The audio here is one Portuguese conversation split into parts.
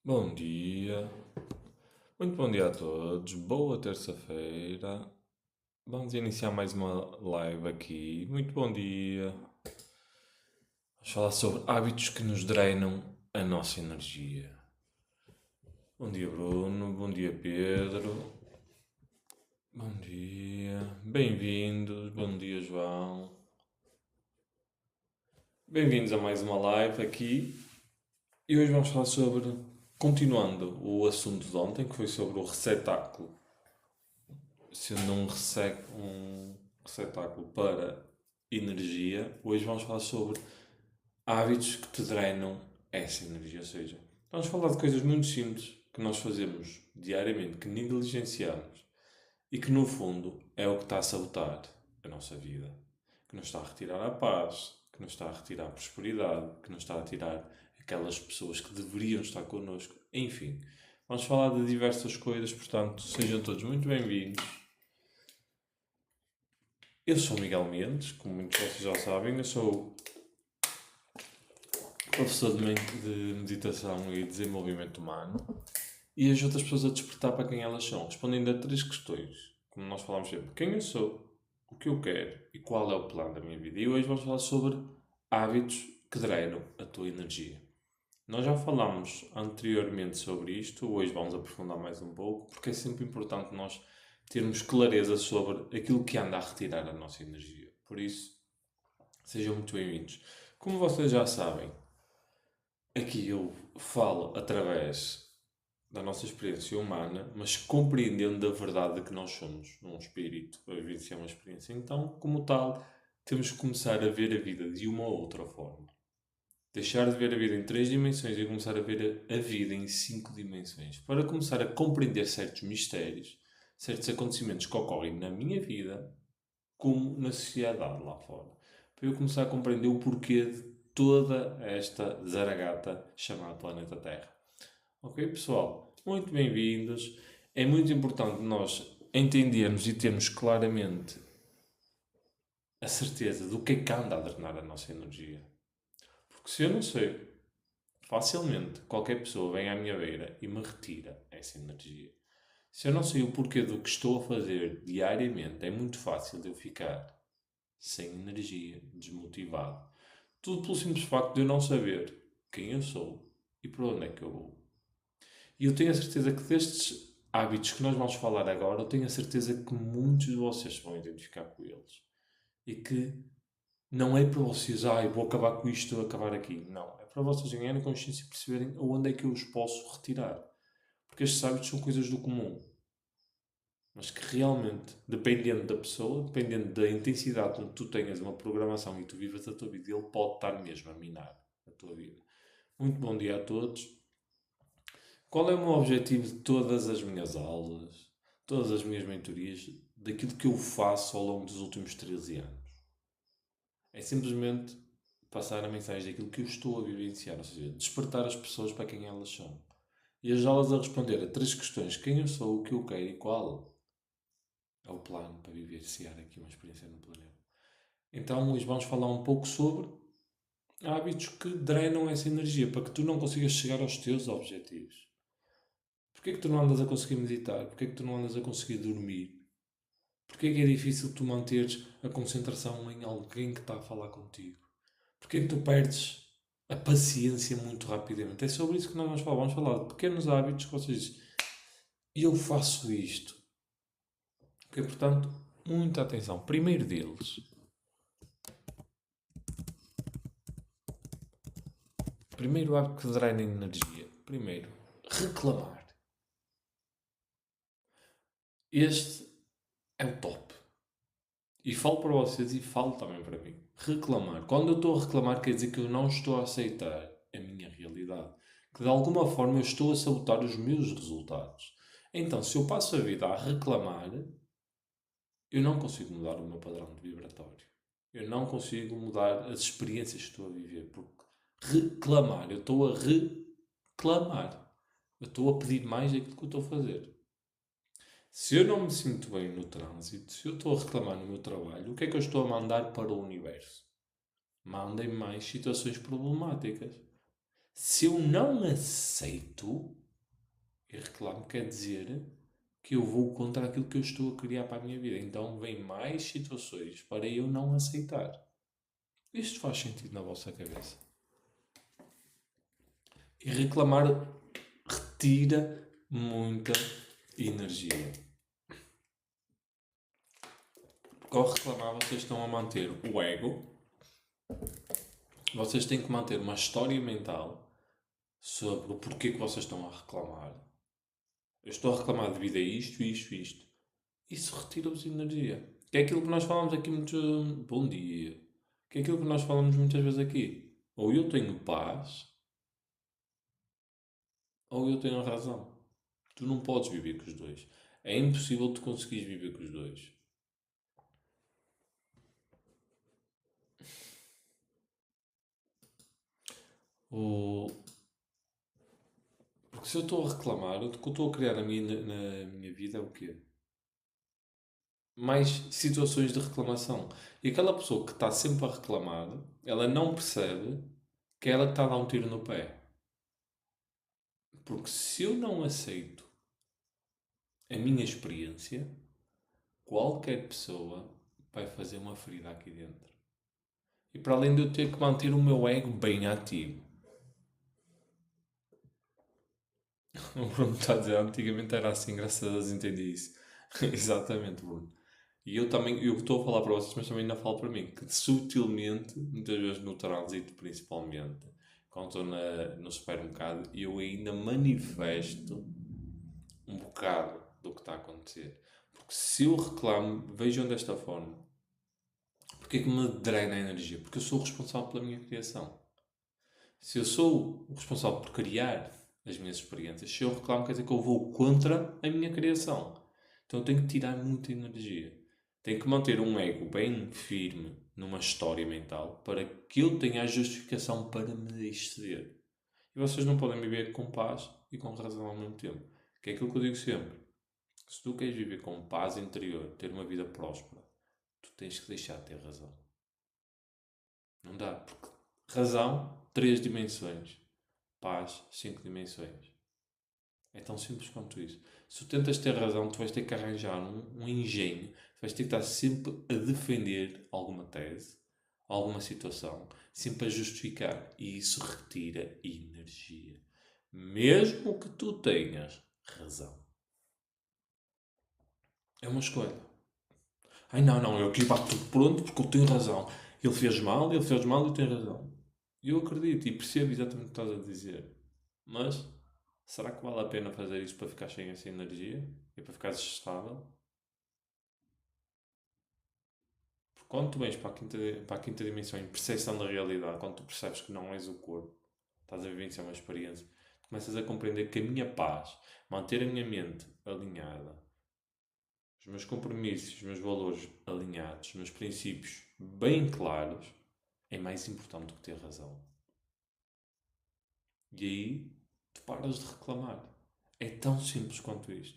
Bom dia, muito bom dia a todos, boa terça-feira. Vamos iniciar mais uma live aqui. Muito bom dia. Vamos falar sobre hábitos que nos drenam a nossa energia. Bom dia, Bruno. Bom dia, Pedro. Bom dia. Bem-vindos. Bom dia, João. Bem-vindos a mais uma live aqui. E hoje vamos falar sobre, continuando o assunto de ontem, que foi sobre o receptáculo sendo um receptáculo para energia, hoje vamos falar sobre hábitos que te drenam essa energia. Ou seja, vamos falar de coisas muito simples que nós fazemos diariamente, que negligenciamos e que no fundo é o que está a sabotar a nossa vida, que nos está a retirar a paz, que nos está a retirar a prosperidade, que nos está a tirar aquelas pessoas que deveriam estar connosco. Enfim, vamos falar de diversas coisas, portanto, sejam todos muito bem-vindos. Eu sou o Miguel Mendes, como muitos de vocês já sabem, eu sou professor de meditação e desenvolvimento humano e ajudo as pessoas a despertar para quem elas são, respondendo a três questões, como nós falamos sempre: quem eu sou, o que eu quero e qual é o plano da minha vida. E hoje vamos falar sobre hábitos que drenam a tua energia. Nós já falámos anteriormente sobre isto, hoje vamos aprofundar mais um pouco, porque é sempre importante nós termos clareza sobre aquilo que anda a retirar a nossa energia. Por isso, sejam muito bem-vindos. Como vocês já sabem, aqui eu falo através da nossa experiência humana, mas compreendendo da verdade que nós somos um espírito a vivenciar uma experiência. Então, como tal, temos que começar a ver a vida de uma ou outra forma. Deixar de ver a vida em três dimensões e começar a ver a vida em cinco dimensões. Para começar a compreender certos mistérios, certos acontecimentos que ocorrem na minha vida, como na sociedade lá fora. Para eu começar a compreender o porquê de toda esta zaragata chamada Planeta Terra. Ok, pessoal? Muito bem-vindos. É muito importante nós entendermos e termos claramente a certeza do que anda a drenar a nossa energia. Porque se eu não sei, facilmente qualquer pessoa vem à minha beira e me retira essa energia. Se eu não sei o porquê do que estou a fazer diariamente, é muito fácil de eu ficar sem energia, desmotivado. Tudo pelo simples facto de eu não saber quem eu sou e para onde é que eu vou. E eu tenho a certeza que destes hábitos que nós vamos falar agora, eu tenho a certeza que muitos de vocês se vão identificar com eles. E que não é para vocês, vou acabar com isto, vou acabar aqui. Não. É para vocês ganharem consciência e perceberem onde é que eu os posso retirar. Porque estes hábitos são coisas do comum. Mas que realmente, dependendo da pessoa, dependendo da intensidade onde tu tenhas uma programação e tu vivas a tua vida, ele pode estar mesmo a minar a tua vida. Muito bom dia a todos. Qual é o meu objetivo de todas as minhas aulas, todas as minhas mentorias, daquilo que eu faço ao longo dos últimos 13 anos? É simplesmente passar a mensagem daquilo que eu estou a vivenciar, ou seja, despertar as pessoas para quem elas são. E ajudá-las a responder a três questões: quem eu sou, o que eu quero e qual é o plano para vivenciar aqui uma experiência no planeta. Então, hoje vamos falar um pouco sobre hábitos que drenam essa energia para que tu não consigas chegar aos teus objetivos. Porquê que tu não andas a conseguir meditar? Porquê que tu não andas a conseguir dormir? Porquê que é difícil tu manteres a concentração em alguém que está a falar contigo? Porquê que tu perdes a paciência muito rapidamente? É sobre isso que nós vamos falar. Vamos falar de pequenos hábitos que vocês dizem: eu faço isto. Ok, portanto, muita atenção. Primeiro deles. Primeiro hábito que drena energia. Primeiro, reclamar. Este é o top. E falo para vocês e falo também para mim. Reclamar. Quando eu estou a reclamar, quer dizer que eu não estou a aceitar a minha realidade. Que de alguma forma eu estou a sabotar os meus resultados. Então, se eu passo a vida a reclamar, eu não consigo mudar o meu padrão de vibratório. Eu não consigo mudar as experiências que estou a viver. Porque reclamar, eu estou a reclamar. Eu estou a pedir mais daquilo que eu estou a fazer. Se eu não me sinto bem no trânsito, se eu estou a reclamar no meu trabalho, o que é que eu estou a mandar para o universo? Mandem mais situações problemáticas. Se eu não aceito, e reclamo quer dizer que eu vou contra aquilo que eu estou a criar para a minha vida. Então vem mais situações para eu não aceitar. Isto faz sentido na vossa cabeça. E reclamar retira muita energia. Porque ao reclamar vocês estão a manter o ego. Vocês têm que manter uma história mental sobre o porquê que vocês estão a reclamar. Eu estou a reclamar devido a isto, isto, isto. Isso retira-vos energia. Que é aquilo que nós falamos aqui muito. Bom dia. Que é aquilo que nós falamos muitas vezes aqui. Ou eu tenho paz, ou eu tenho razão. Tu não podes viver com os dois. É impossível tu conseguires viver com os dois. O... Porque se eu estou a reclamar, o que eu estou a criar na minha vida é o quê? Mais situações de reclamação. E aquela pessoa que está sempre a reclamar, ela não percebe que é ela que está a dar um tiro no pé. Porque se eu não aceito a minha experiência, qualquer pessoa vai fazer uma ferida aqui dentro. E para além de eu ter que manter o meu ego bem ativo. O Bruno está a dizer, antigamente era assim, graças a Deus entendi isso. Exatamente, Bruno. E eu também, eu estou a falar para vocês, mas também ainda falo para mim, que sutilmente, muitas vezes no trânsito principalmente, quando estou no supermercado, eu ainda manifesto um bocado do que está a acontecer. Porque se eu reclamo, vejam desta forma, porque é que me drena a energia? Porque eu sou o responsável pela minha criação. Se eu sou o responsável por criar as minhas experiências, se eu reclamo, quer dizer que eu vou contra a minha criação. Então eu tenho que tirar muita energia. Tenho que manter um ego bem firme numa história mental para que eu tenha a justificação para me exceder. E vocês não podem viver com paz e com razão ao mesmo tempo. Que é aquilo que eu digo sempre. Se tu queres viver com paz interior, ter uma vida próspera, tu tens que deixar de ter razão. Não dá, porque razão, 3 dimensões. Paz, 5 dimensões. É tão simples quanto isso. Se tu tentas ter razão, tu vais ter que arranjar um engenho. Tu vais ter que estar sempre a defender alguma tese, alguma situação, sempre a justificar. E isso retira energia. Mesmo que tu tenhas razão. É uma escolha. Ai não, não, eu aqui bato tudo pronto porque eu tenho razão. Ele fez mal e eu tenho razão. Eu acredito e percebo exatamente o que estás a dizer. Mas será que vale a pena fazer isso para ficar sem essa energia? E para ficar estável? Porque quando tu vens para a quinta dimensão em percepção da realidade, quando tu percebes que não és o corpo, estás a vivenciar uma experiência, começas a compreender que a minha paz, manter a minha mente alinhada, os meus compromissos, os meus valores alinhados, os meus princípios bem claros, é mais importante do que ter razão. E aí tu paras de reclamar. É tão simples quanto isto.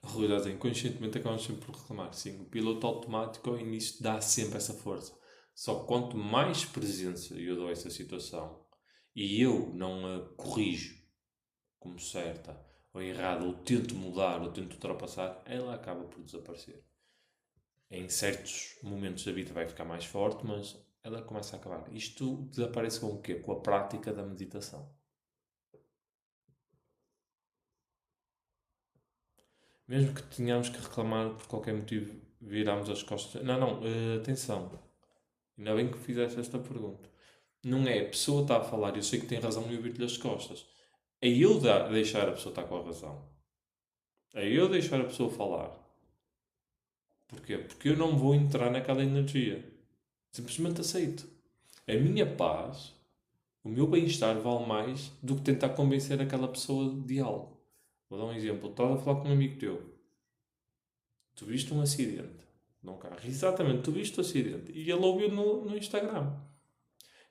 A realidade é inconscientemente acabamos sempre por reclamar. Sim, o piloto automático ao início dá sempre essa força. Só que quanto mais presença eu dou a essa situação e eu não a corrijo como certa ou errada, ou tento mudar, ou tento ultrapassar, ela acaba por desaparecer. Em certos momentos da vida vai ficar mais forte, mas ela começa a acabar. Isto desaparece com o quê? Com a prática da meditação. Mesmo que tenhamos que reclamar por qualquer motivo, virarmos as costas. Não, não, atenção. Ainda bem que fizeste esta pergunta. Não é a pessoa está a falar e eu sei que tem razão e eu viro-lhe as costas. É eu deixar a pessoa estar com a razão. É eu deixar a pessoa falar. Porquê? Porque eu não vou entrar naquela energia. Simplesmente aceito. A minha paz, o meu bem-estar vale mais do que tentar convencer aquela pessoa de algo. Vou dar um exemplo. Estava a falar com um amigo teu. Tu viste um acidente num carro. Exatamente, tu viste o acidente. E ele ouviu no Instagram.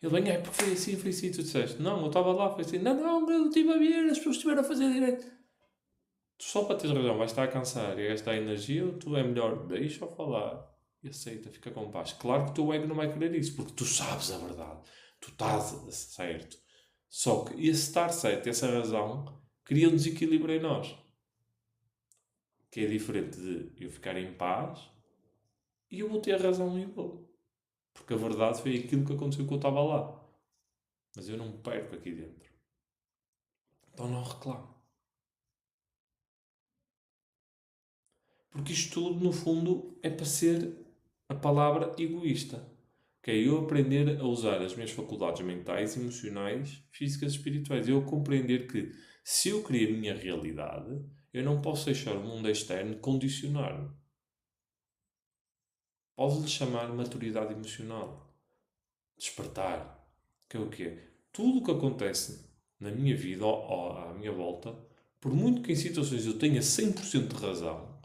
Ele vem, porque foi assim, tu disseste. Não, eu estava lá, foi assim. Não, não, eu estive a ver, as pessoas estiveram a fazer direito. Tu só para teres razão vais estar a cansar e a gastar energia, ou tu é melhor, deixa-o falar e aceita, fica com paz. Claro que o teu ego não vai querer isso, porque tu sabes a verdade. tu estás certo. Só que esse estar certo, essa razão, cria um desequilíbrio em nós. Que é diferente de eu ficar em paz e eu vou ter razão e vou. Porque a verdade foi aquilo que aconteceu que eu estava lá. Mas eu não me perco aqui dentro. Então não reclamo. Porque isto tudo, no fundo, é para ser a palavra egoísta. Que é eu aprender a usar as minhas faculdades mentais, emocionais, físicas e espirituais. Eu compreender que se eu crio a minha realidade, eu não posso deixar o mundo externo condicionar-me. Posso-lhe chamar maturidade emocional. Despertar. Que é o quê? Tudo o que acontece na minha vida ou à minha volta, por muito que em situações eu tenha 100% de razão,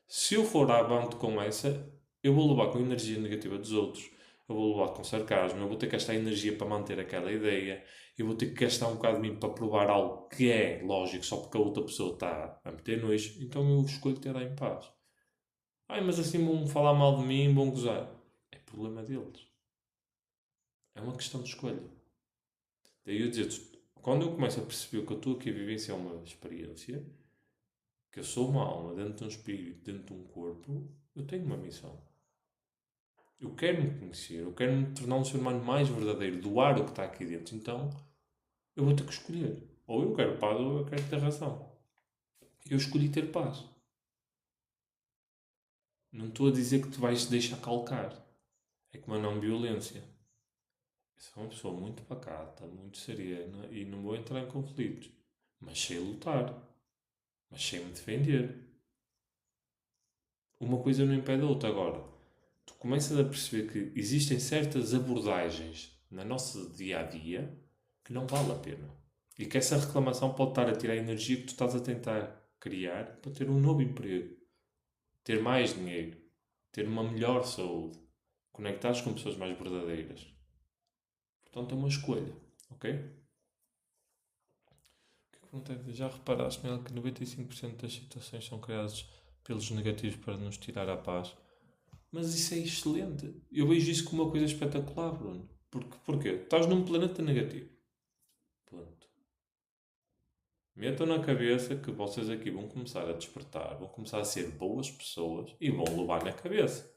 se eu for avante com essa, eu vou levar com a energia negativa dos outros, eu vou levar com sarcasmo, eu vou ter que gastar energia para manter aquela ideia, eu vou ter que gastar um bocado de mim para provar algo que é lógico só porque a outra pessoa está a meter nojo, então eu escolho ter em paz. Ai, mas assim vão falar mal de mim, vão gozar. É problema deles. É uma questão de escolha. Daí eu dizer, quando eu começo a perceber que eu estou aqui a vivenciar uma experiência, que eu sou uma alma dentro de um espírito, dentro de um corpo, eu tenho uma missão. Eu quero me conhecer, eu quero me tornar um ser humano mais verdadeiro, doar o que está aqui dentro. Então, eu vou ter que escolher. Ou eu quero paz ou eu quero ter razão. Eu escolhi ter paz. Não estou a dizer que tu vais te deixar calcar. É como a não-violência. Eu sou uma pessoa muito pacata, muito serena e não vou entrar em conflitos. Mas sei lutar. Mas sei me defender. Uma coisa não impede a outra. Agora, tu começas a perceber que existem certas abordagens na nossa dia a dia que não vale a pena. E que essa reclamação pode estar a tirar a energia que tu estás a tentar criar para ter um novo emprego, ter mais dinheiro, ter uma melhor saúde, conectares com pessoas mais verdadeiras. Portanto, é uma escolha, ok? O que acontece? Já reparaste nela que 95% das situações são criadas pelos negativos para nos tirar a paz? Mas isso é excelente. Eu vejo isso como uma coisa espetacular, Bruno. Porquê? Estás num planeta negativo. Ponto. Metam na cabeça que vocês aqui vão começar a despertar, vão começar a ser boas pessoas e vão levar na cabeça.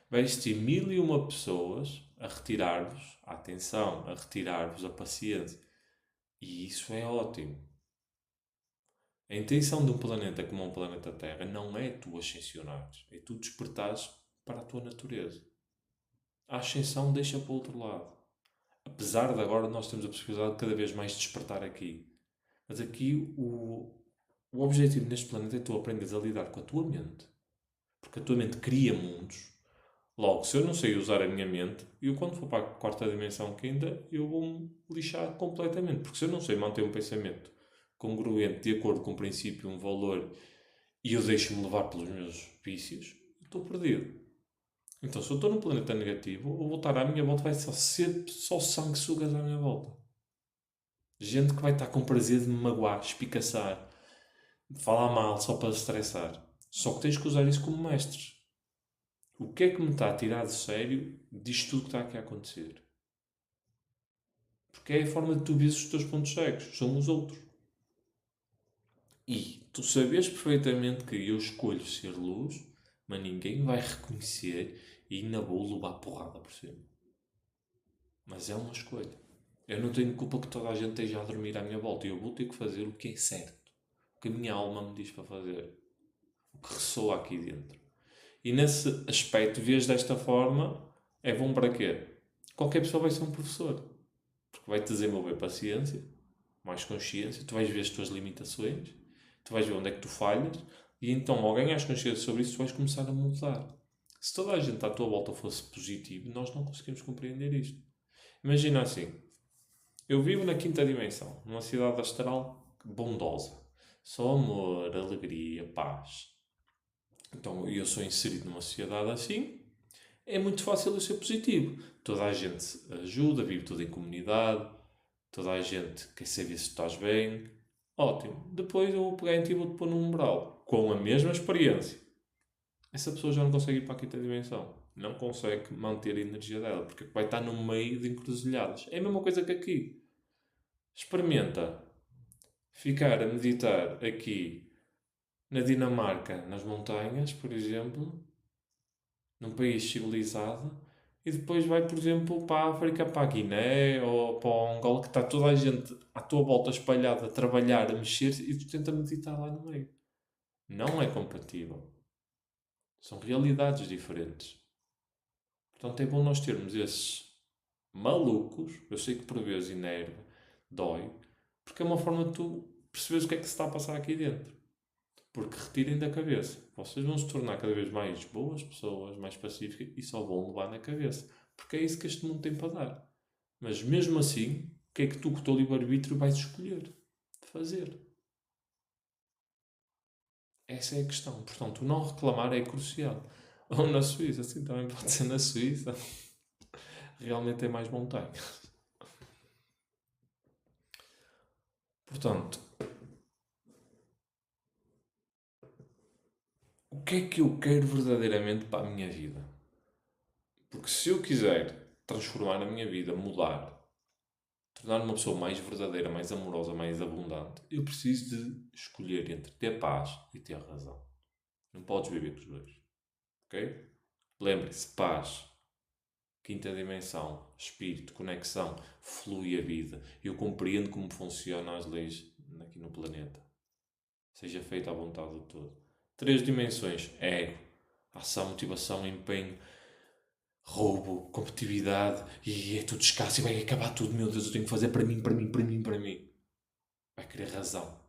Vai existir mil e uma pessoas a retirar-vos a atenção, a retirar-vos a paciência. E isso é ótimo. A intenção de um planeta como um planeta Terra não é tu ascensionares, é tu despertares para a tua natureza. A ascensão deixa para o outro lado. Apesar de agora nós temos a possibilidade de cada vez mais despertar aqui. Mas aqui o objetivo neste planeta é tu aprendes a lidar com a tua mente. Porque a tua mente cria mundos. Logo, se eu não sei usar a minha mente, eu quando for para a quarta dimensão que ainda, eu vou-me lixar completamente. Porque se eu não sei manter um pensamento congruente, de acordo com um princípio, um valor, e eu deixo-me levar pelos meus vícios, eu estou perdido. Então, se eu estou num planeta negativo, eu vou estar à minha volta, vai ser só sanguessugas à minha volta. Gente que vai estar com prazer de me magoar, espicaçar, falar mal só para estressar. Só que tens que usar isso como mestres. O que é que me está a tirar de sério disto tudo que está aqui a acontecer? Porque é a forma de tu veres os teus pontos cegos. São os outros. E tu sabes perfeitamente que eu escolho ser luz, mas ninguém vai reconhecer e ainda vou levar porrada por cima. Mas é uma escolha. Eu não tenho culpa que toda a gente esteja a dormir à minha volta. Eu vou ter que fazer o que é certo. O que a minha alma me diz para fazer. O que ressoa aqui dentro. E nesse aspecto, vês desta forma, é bom para quê? Qualquer pessoa vai ser um professor. Porque vai-te desenvolver paciência, mais consciência, tu vais ver as tuas limitações, tu vais ver onde é que tu falhas, e então, ao ganhares consciência sobre isso, tu vais começar a mudar. Se toda a gente à tua volta fosse positivo, nós não conseguimos compreender isto. Imagina assim, eu vivo na quinta dimensão, numa cidade astral bondosa. Só amor, alegria, paz. Então, eu sou inserido numa sociedade assim, é muito fácil eu ser positivo. Toda a gente ajuda, vive tudo em comunidade, toda a gente quer saber se tu estás bem. Ótimo. Depois eu vou pegar em ti e vou-te pôr num umbral, com a mesma experiência. Essa pessoa já não consegue ir para a quinta dimensão. não consegue manter a energia dela, porque vai estar no meio de encruzilhadas. É a mesma coisa que aqui. Experimenta ficar a meditar aqui na Dinamarca, nas montanhas, por exemplo, num país civilizado, e depois vai, por exemplo, para a África, para a Guiné ou para o Angola, que está toda a gente à tua volta espalhada a trabalhar, a mexer, e tu tenta meditar lá no meio. Não é compatível. São realidades diferentes. Portanto, é bom nós termos esses malucos, eu sei que por vezes enerva, dói, porque é uma forma de tu perceberes o que é que se está a passar aqui dentro. Porque retirem da cabeça. Vocês vão se tornar cada vez mais boas pessoas, mais pacíficas e só vão levar na cabeça. Porque é isso que este mundo tem para dar. Mas mesmo assim, o que é que tu, com o teu livre-arbítrio, vais escolher de fazer? Essa é a questão. Portanto, o não reclamar é crucial. Ou na Suíça, assim também pode ser na Suíça. Realmente é mais montanha. Portanto, o que é que eu quero verdadeiramente para a minha vida? Porque se eu quiser transformar a minha vida, mudar, tornar-me uma pessoa mais verdadeira, mais amorosa, mais abundante, eu preciso de escolher entre ter paz e ter razão. Não podes viver com os dois. Ok? Lembre-se, paz, quinta dimensão, espírito, conexão, flui a vida. Eu compreendo como funcionam as leis aqui no planeta. Seja feita à vontade de todo. Três dimensões: ego, ação, motivação, empenho, roubo, competitividade, e é tudo escasso e vai acabar tudo. Meu Deus, eu tenho que fazer para mim, para mim, para mim, para mim. Vai querer razão,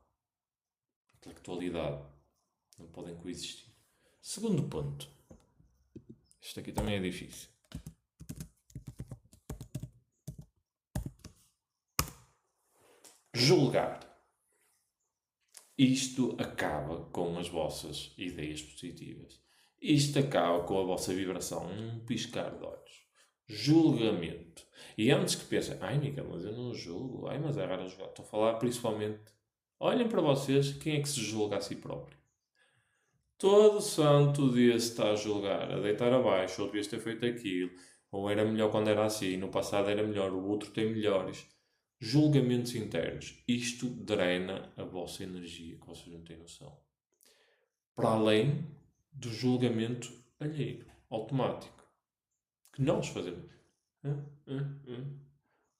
intelectualidade. Não podem coexistir. Segundo ponto. Isto aqui também é difícil. Julgar. Isto acaba com as vossas ideias positivas. Isto acaba com a vossa vibração. Um piscar de olhos. Julgamento. E antes que pensem, ai Miguel, mas eu não julgo. Ai, mas é raro julgar. Estou a falar principalmente. Olhem para vocês, quem é que se julga a si próprio? Todo santo dia se está a julgar, a deitar abaixo, ou devias ter feito aquilo, ou era melhor quando era assim, no passado era melhor, o outro tem melhores. Julgamentos internos. Isto drena a vossa energia, que vocês não têm noção. Para além do julgamento alheio, automático, que nós fazemos.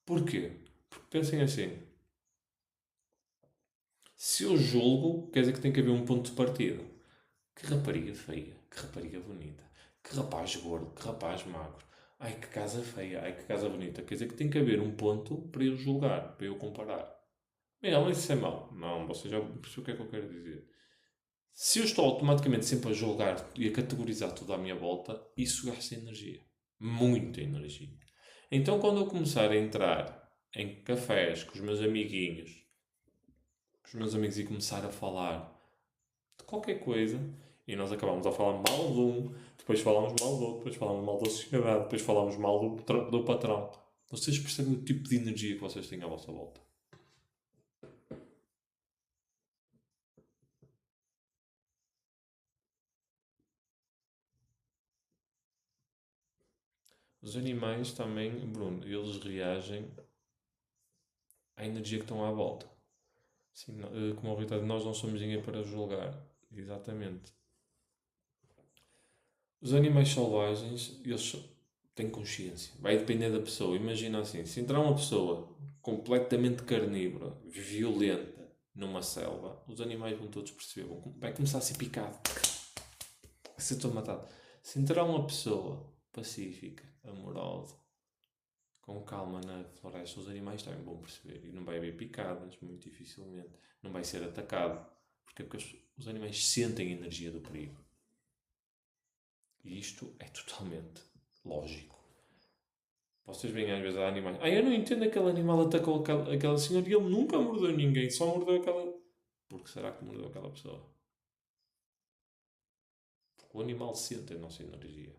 Porquê? Porque pensem assim, se eu julgo, quer dizer que tem que haver um ponto de partida. Que rapariga feia, que rapariga bonita, que rapaz gordo, que rapaz magro. Ai, que casa feia, ai, que casa bonita. Quer dizer que tem que haver um ponto para eu julgar, para eu comparar. Miguel, mas isso é mau. Não, você já percebeu o que é que eu quero dizer. Se eu estou automaticamente sempre a julgar e a categorizar tudo à minha volta, isso gasta energia. Muita energia. Então, quando eu começar a entrar em cafés com os meus amiguinhos, com os meus amigos e começar a falar de qualquer coisa, e nós acabamos a falar mal de um, depois falamos mal do outro, depois falamos mal da sociedade, depois falamos mal do patrão. Vocês percebem o tipo de energia que vocês têm à vossa volta. Os animais também, Bruno, eles reagem à energia que estão à volta. Sim, como o Rita, nós não somos ninguém para julgar. Exatamente. Os animais selvagens, eles têm consciência. Vai depender da pessoa. Imagina assim, se entrar uma pessoa completamente carnívora, violenta, numa selva, os animais vão todos perceber. Vai começar a ser picado. Vai ser todo matado. Se entrar uma pessoa pacífica, amorosa, com calma na floresta, os animais também vão perceber. E não vai haver picadas, muito dificilmente. Não vai ser atacado. Porque os animais sentem a energia do perigo. E isto é totalmente lógico. Vocês veem às vezes há animais. Ah, eu não entendo, aquele animal atacou aquela senhora e ele nunca mordeu ninguém, só mordeu aquela. Por que será que mordeu aquela pessoa? Porque o animal sente a nossa energia.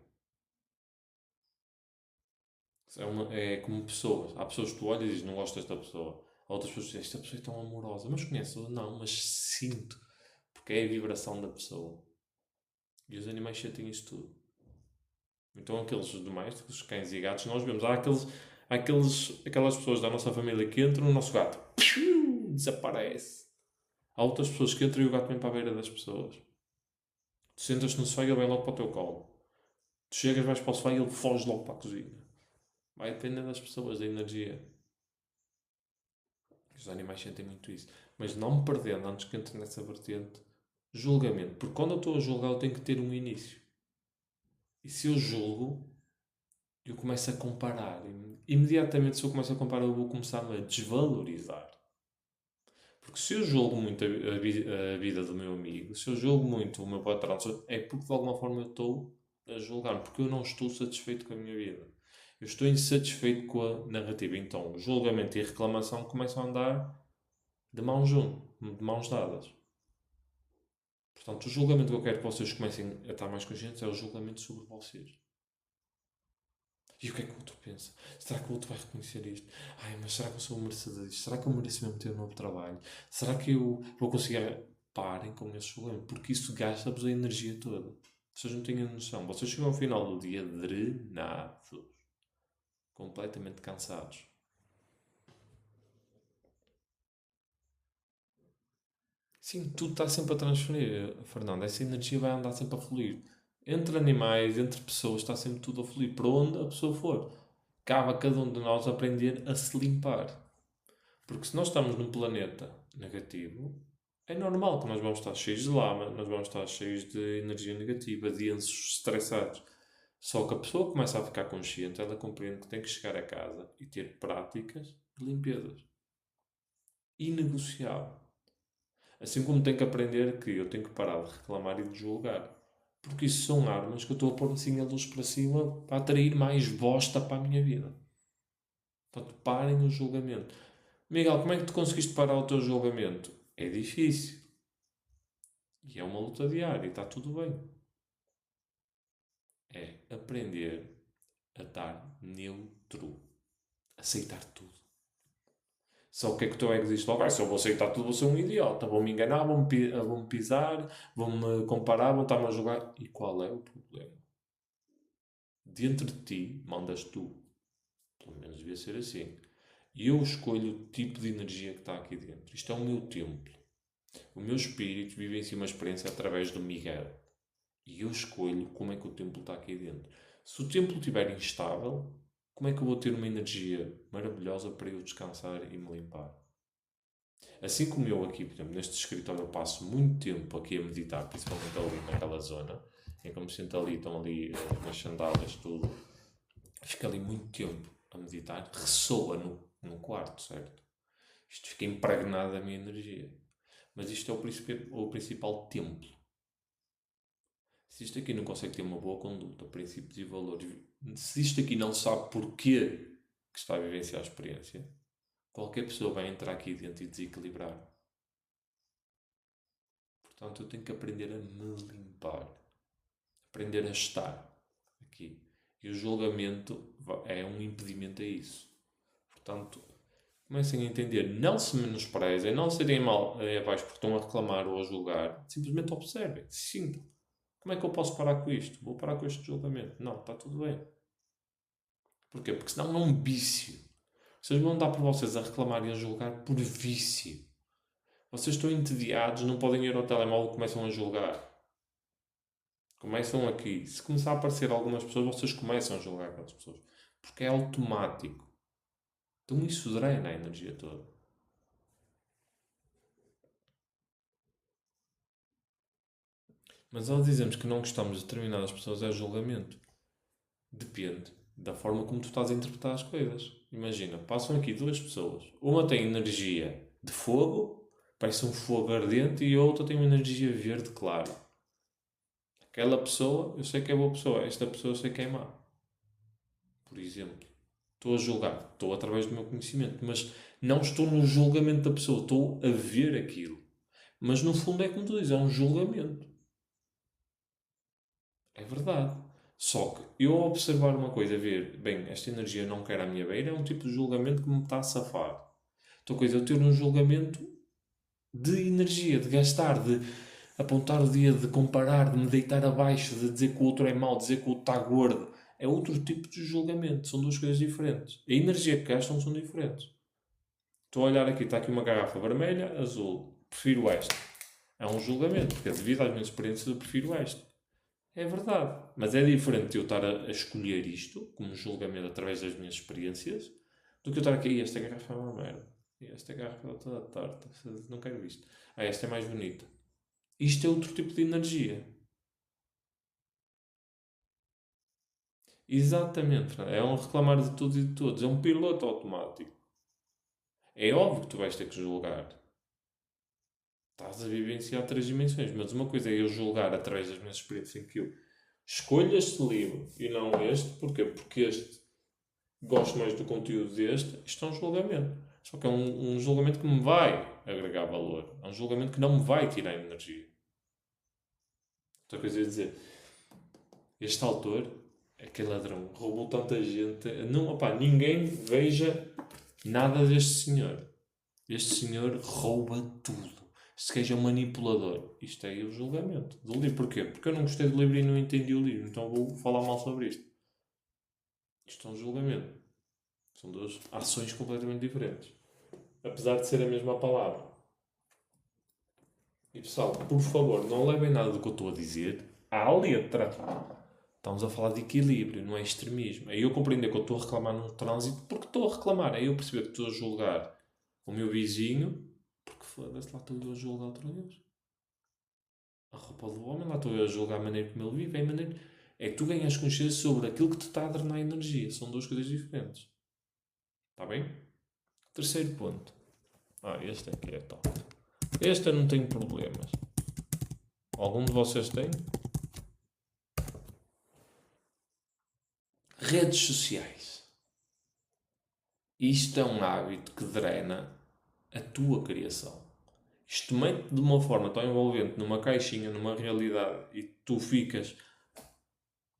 É como pessoas. Há pessoas que tu olhas e dizes não gosto desta pessoa. Há outras pessoas que dizem esta pessoa é tão amorosa. Mas conheço? Não, mas sinto. Porque é a vibração da pessoa. E os animais sentem isso tudo. Então aqueles domésticos, cães e gatos, nós vemos, há aquelas pessoas da nossa família que entram, o nosso gato desaparece. Há outras pessoas que entram e o gato vem para a beira das pessoas. Tu sentas-te no sofá e ele vem logo para o teu colo. Tu chegas, vais para o sofá e ele foge logo para a cozinha. Vai depender das pessoas, da energia. Os animais sentem muito isso. Mas não me perdendo, antes que entre nessa vertente, julgamento. Porque quando eu estou a julgar, eu tenho que ter um início. E se eu julgo, eu começo a comparar. Imediatamente, se eu começo a comparar, eu vou começar-me a desvalorizar. Porque se eu julgo muito a vida do meu amigo, se eu julgo muito o meu patrão, é porque de alguma forma eu estou a julgar, porque eu não estou satisfeito com a minha vida. Eu estou insatisfeito com a narrativa. Então, julgamento e reclamação começam a andar de mãos juntas, de mãos dadas. Portanto, o julgamento que eu quero que vocês comecem a estar mais conscientes é o julgamento sobre vocês. E o que é que o outro pensa? Será que o outro vai reconhecer isto? Ai, mas será que eu sou merecedor disto? Será que eu mereço mesmo ter um novo trabalho? Será que eu vou conseguir? Parem com esse julgamento, porque isso gasta-vos a energia toda. Vocês não têm a noção. Vocês chegam ao final do dia drenados. Completamente cansados. Sim, tudo está sempre a transferir, Fernando. Essa energia vai andar sempre a fluir. Entre animais, entre pessoas, está sempre tudo a fluir. Para onde a pessoa for. Cabe a cada um de nós aprender a se limpar. Porque se nós estamos num planeta negativo, é normal que nós vamos estar cheios de lama, nós vamos estar cheios de energia negativa, densos, estressados. Só que a pessoa começa a ficar consciente, ela compreende que tem que chegar a casa e ter práticas de limpezas. Inegociável. Assim como tem que aprender que eu tenho que parar de reclamar e de julgar. Porque isso são armas que eu estou a pôr assim a luz para cima para atrair mais bosta para a minha vida. Portanto, parem o julgamento. Miguel, como é que tu conseguiste parar o teu julgamento? É difícil. E é uma luta diária e está tudo bem. É aprender a estar neutro. Aceitar tudo. Só o que é que o teu ego diz logo? Se eu vou aceitar tudo, vou ser um idiota. Vou-me enganar, vou-me pisar, vão-me comparar, vão estar-me a julgar. E qual é o problema? Dentro de ti, mandas tu. Pelo menos devia ser assim. E eu escolho o tipo de energia que está aqui dentro. Isto é o meu templo. O meu espírito vive em si uma experiência através do Miguel. E eu escolho como é que o templo está aqui dentro. Se o templo estiver instável, como é que eu vou ter uma energia maravilhosa para eu descansar e me limpar? Assim como eu aqui, por exemplo, neste escritório, eu passo muito tempo aqui a meditar, principalmente ali naquela zona, em que eu me sinto ali, estão ali nas sandálias, tudo. Fico ali muito tempo a meditar, ressoa no quarto, certo? Isto fica impregnado da minha energia. Mas isto é o principal templo. Se isto aqui não consegue ter uma boa conduta, princípios e valores, se isto aqui não sabe porquê que está a vivenciar a experiência, qualquer pessoa vai entrar aqui dentro e desequilibrar. Portanto, eu tenho que aprender a me limpar. Aprender a estar aqui. E o julgamento é um impedimento a isso. Portanto, comecem a entender. Não se menosprezem, não serem mal abaixo porque estão a reclamar ou a julgar. Simplesmente observem. Sintam. Como é que eu posso parar com isto? Vou parar com este julgamento. Não, está tudo bem. Porquê? Porque senão é um vício. Vocês vão dar por vocês a reclamar e a julgar por vício. Vocês estão entediados, não podem ir ao telemóvel e começam a julgar. Começam aqui. Se começar a aparecer algumas pessoas, vocês começam a julgar aquelas pessoas. Porque é automático. Então isso drena a energia toda. Mas ao dizermos que não gostamos de determinadas pessoas é julgamento. Depende da forma como tu estás a interpretar as coisas. Imagina, passam aqui duas pessoas. Uma tem energia de fogo, parece um fogo ardente, e a outra tem uma energia verde claro. Aquela pessoa, eu sei que é boa pessoa. Esta pessoa eu sei que é má. Por exemplo. Estou a julgar. Estou através do meu conhecimento. Mas não estou no julgamento da pessoa. Estou a ver aquilo. Mas no fundo é como tu dizes, é um julgamento. É verdade. Só que eu ao observar uma coisa, ver, bem, esta energia não quer a minha beira, é um tipo de julgamento que me está a safar. Outra coisa, eu ter um julgamento de energia, de gastar, de apontar o dedo, de comparar, de me deitar abaixo, de dizer que o outro é mau, de dizer que o outro está gordo. é outro tipo de julgamento. São duas coisas diferentes. A energia que gastam são diferentes. Estou a olhar aqui, está aqui uma garrafa vermelha, azul. Prefiro esta. É um julgamento, porque devido às minhas experiências eu prefiro esta. É verdade. Mas é diferente eu estar a escolher isto, como julgamento através das minhas experiências, do que eu estar aqui, "Ih, esta garrafa é uma merda. E esta garrafa é toda torta. Não quero isto. Ah, esta é mais bonita." Isto é outro tipo de energia. Exatamente. É um reclamar de tudo e de todos. É um piloto automático. É óbvio que tu vais ter que julgar. Estás a vivenciar três dimensões. Mas uma coisa é eu julgar através das minhas experiências em que eu escolho este livro e não este. Porquê? Porque este gosto mais do conteúdo deste. Isto é um julgamento. Só que é um julgamento que me vai agregar valor. É um julgamento que não me vai tirar energia. Outra coisa é dizer, este autor, aquele ladrão, roubou tanta gente. Não, opá, ninguém veja nada deste senhor. Este senhor rouba tudo. Este gajo é um manipulador. Isto é o julgamento do livro. Porquê? Porque eu não gostei do livro e não entendi o livro. Então vou falar mal sobre isto. Isto é um julgamento. São duas ações completamente diferentes. Apesar de ser a mesma palavra. E pessoal, por favor, não levem nada do que eu estou a dizer à letra. Estamos a falar de equilíbrio, não é extremismo. É eu compreender que eu estou a reclamar no trânsito porque estou a reclamar. É eu perceber que estou a julgar o meu vizinho porque foda-se, lá estou eu a julgar outra vez. A roupa do homem, lá estou eu a julgar a maneira como ele vive. É que tu ganhas consciência sobre aquilo que te está a drenar energia. São duas coisas diferentes. Está bem? Terceiro ponto. Este aqui é top. Este eu não tenho problemas. Algum de vocês tem? Redes sociais. Isto é um hábito que drena a tua criação. Isto mete de uma forma tão envolvente numa caixinha, numa realidade, e tu ficas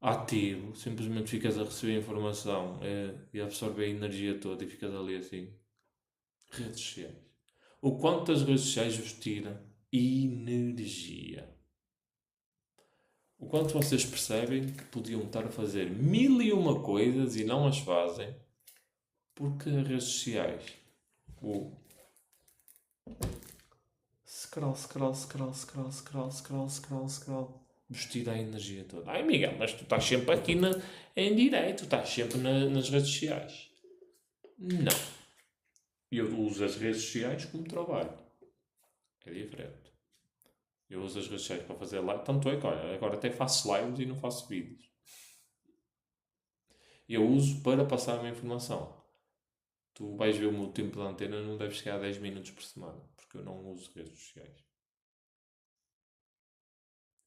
ativo, simplesmente ficas a receber informação e a absorver a energia toda e ficas ali assim. Redes sociais. O quanto as redes sociais vos tira energia. O quanto vocês percebem que podiam estar a fazer mil e uma coisas e não as fazem porque as redes sociais, o scroll, scroll, scroll, scroll, scroll, scroll, scroll, scroll, vos tira a energia toda. Ai Miguel, mas tu estás sempre aqui em direto, estás sempre nas redes sociais. Não. Eu uso as redes sociais como trabalho. É diferente. Eu uso as redes sociais para fazer live. Tanto é que, olha, agora até faço lives e não faço vídeos. Eu uso para passar uma informação. Tu vais ver o meu tempo de antena, não deve chegar a 10 minutos por semana. Porque eu não uso redes sociais.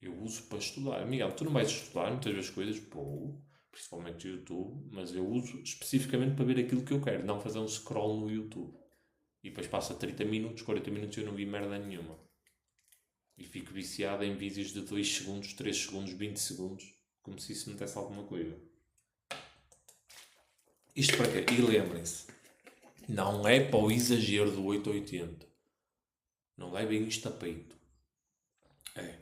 Eu uso para estudar. Miguel, tu não vais estudar muitas vezes coisas? Pô, principalmente no YouTube. Mas eu uso especificamente para ver aquilo que eu quero. Não fazer um scroll no YouTube. E depois passa 30 minutos, 40 minutos e eu não vi merda nenhuma. E fico viciado em vídeos de 2 segundos, 3 segundos, 20 segundos, como se isso me desse alguma coisa. Isto para quê? E lembrem-se, não é para o exagero do 880. Não levem isto a peito. É.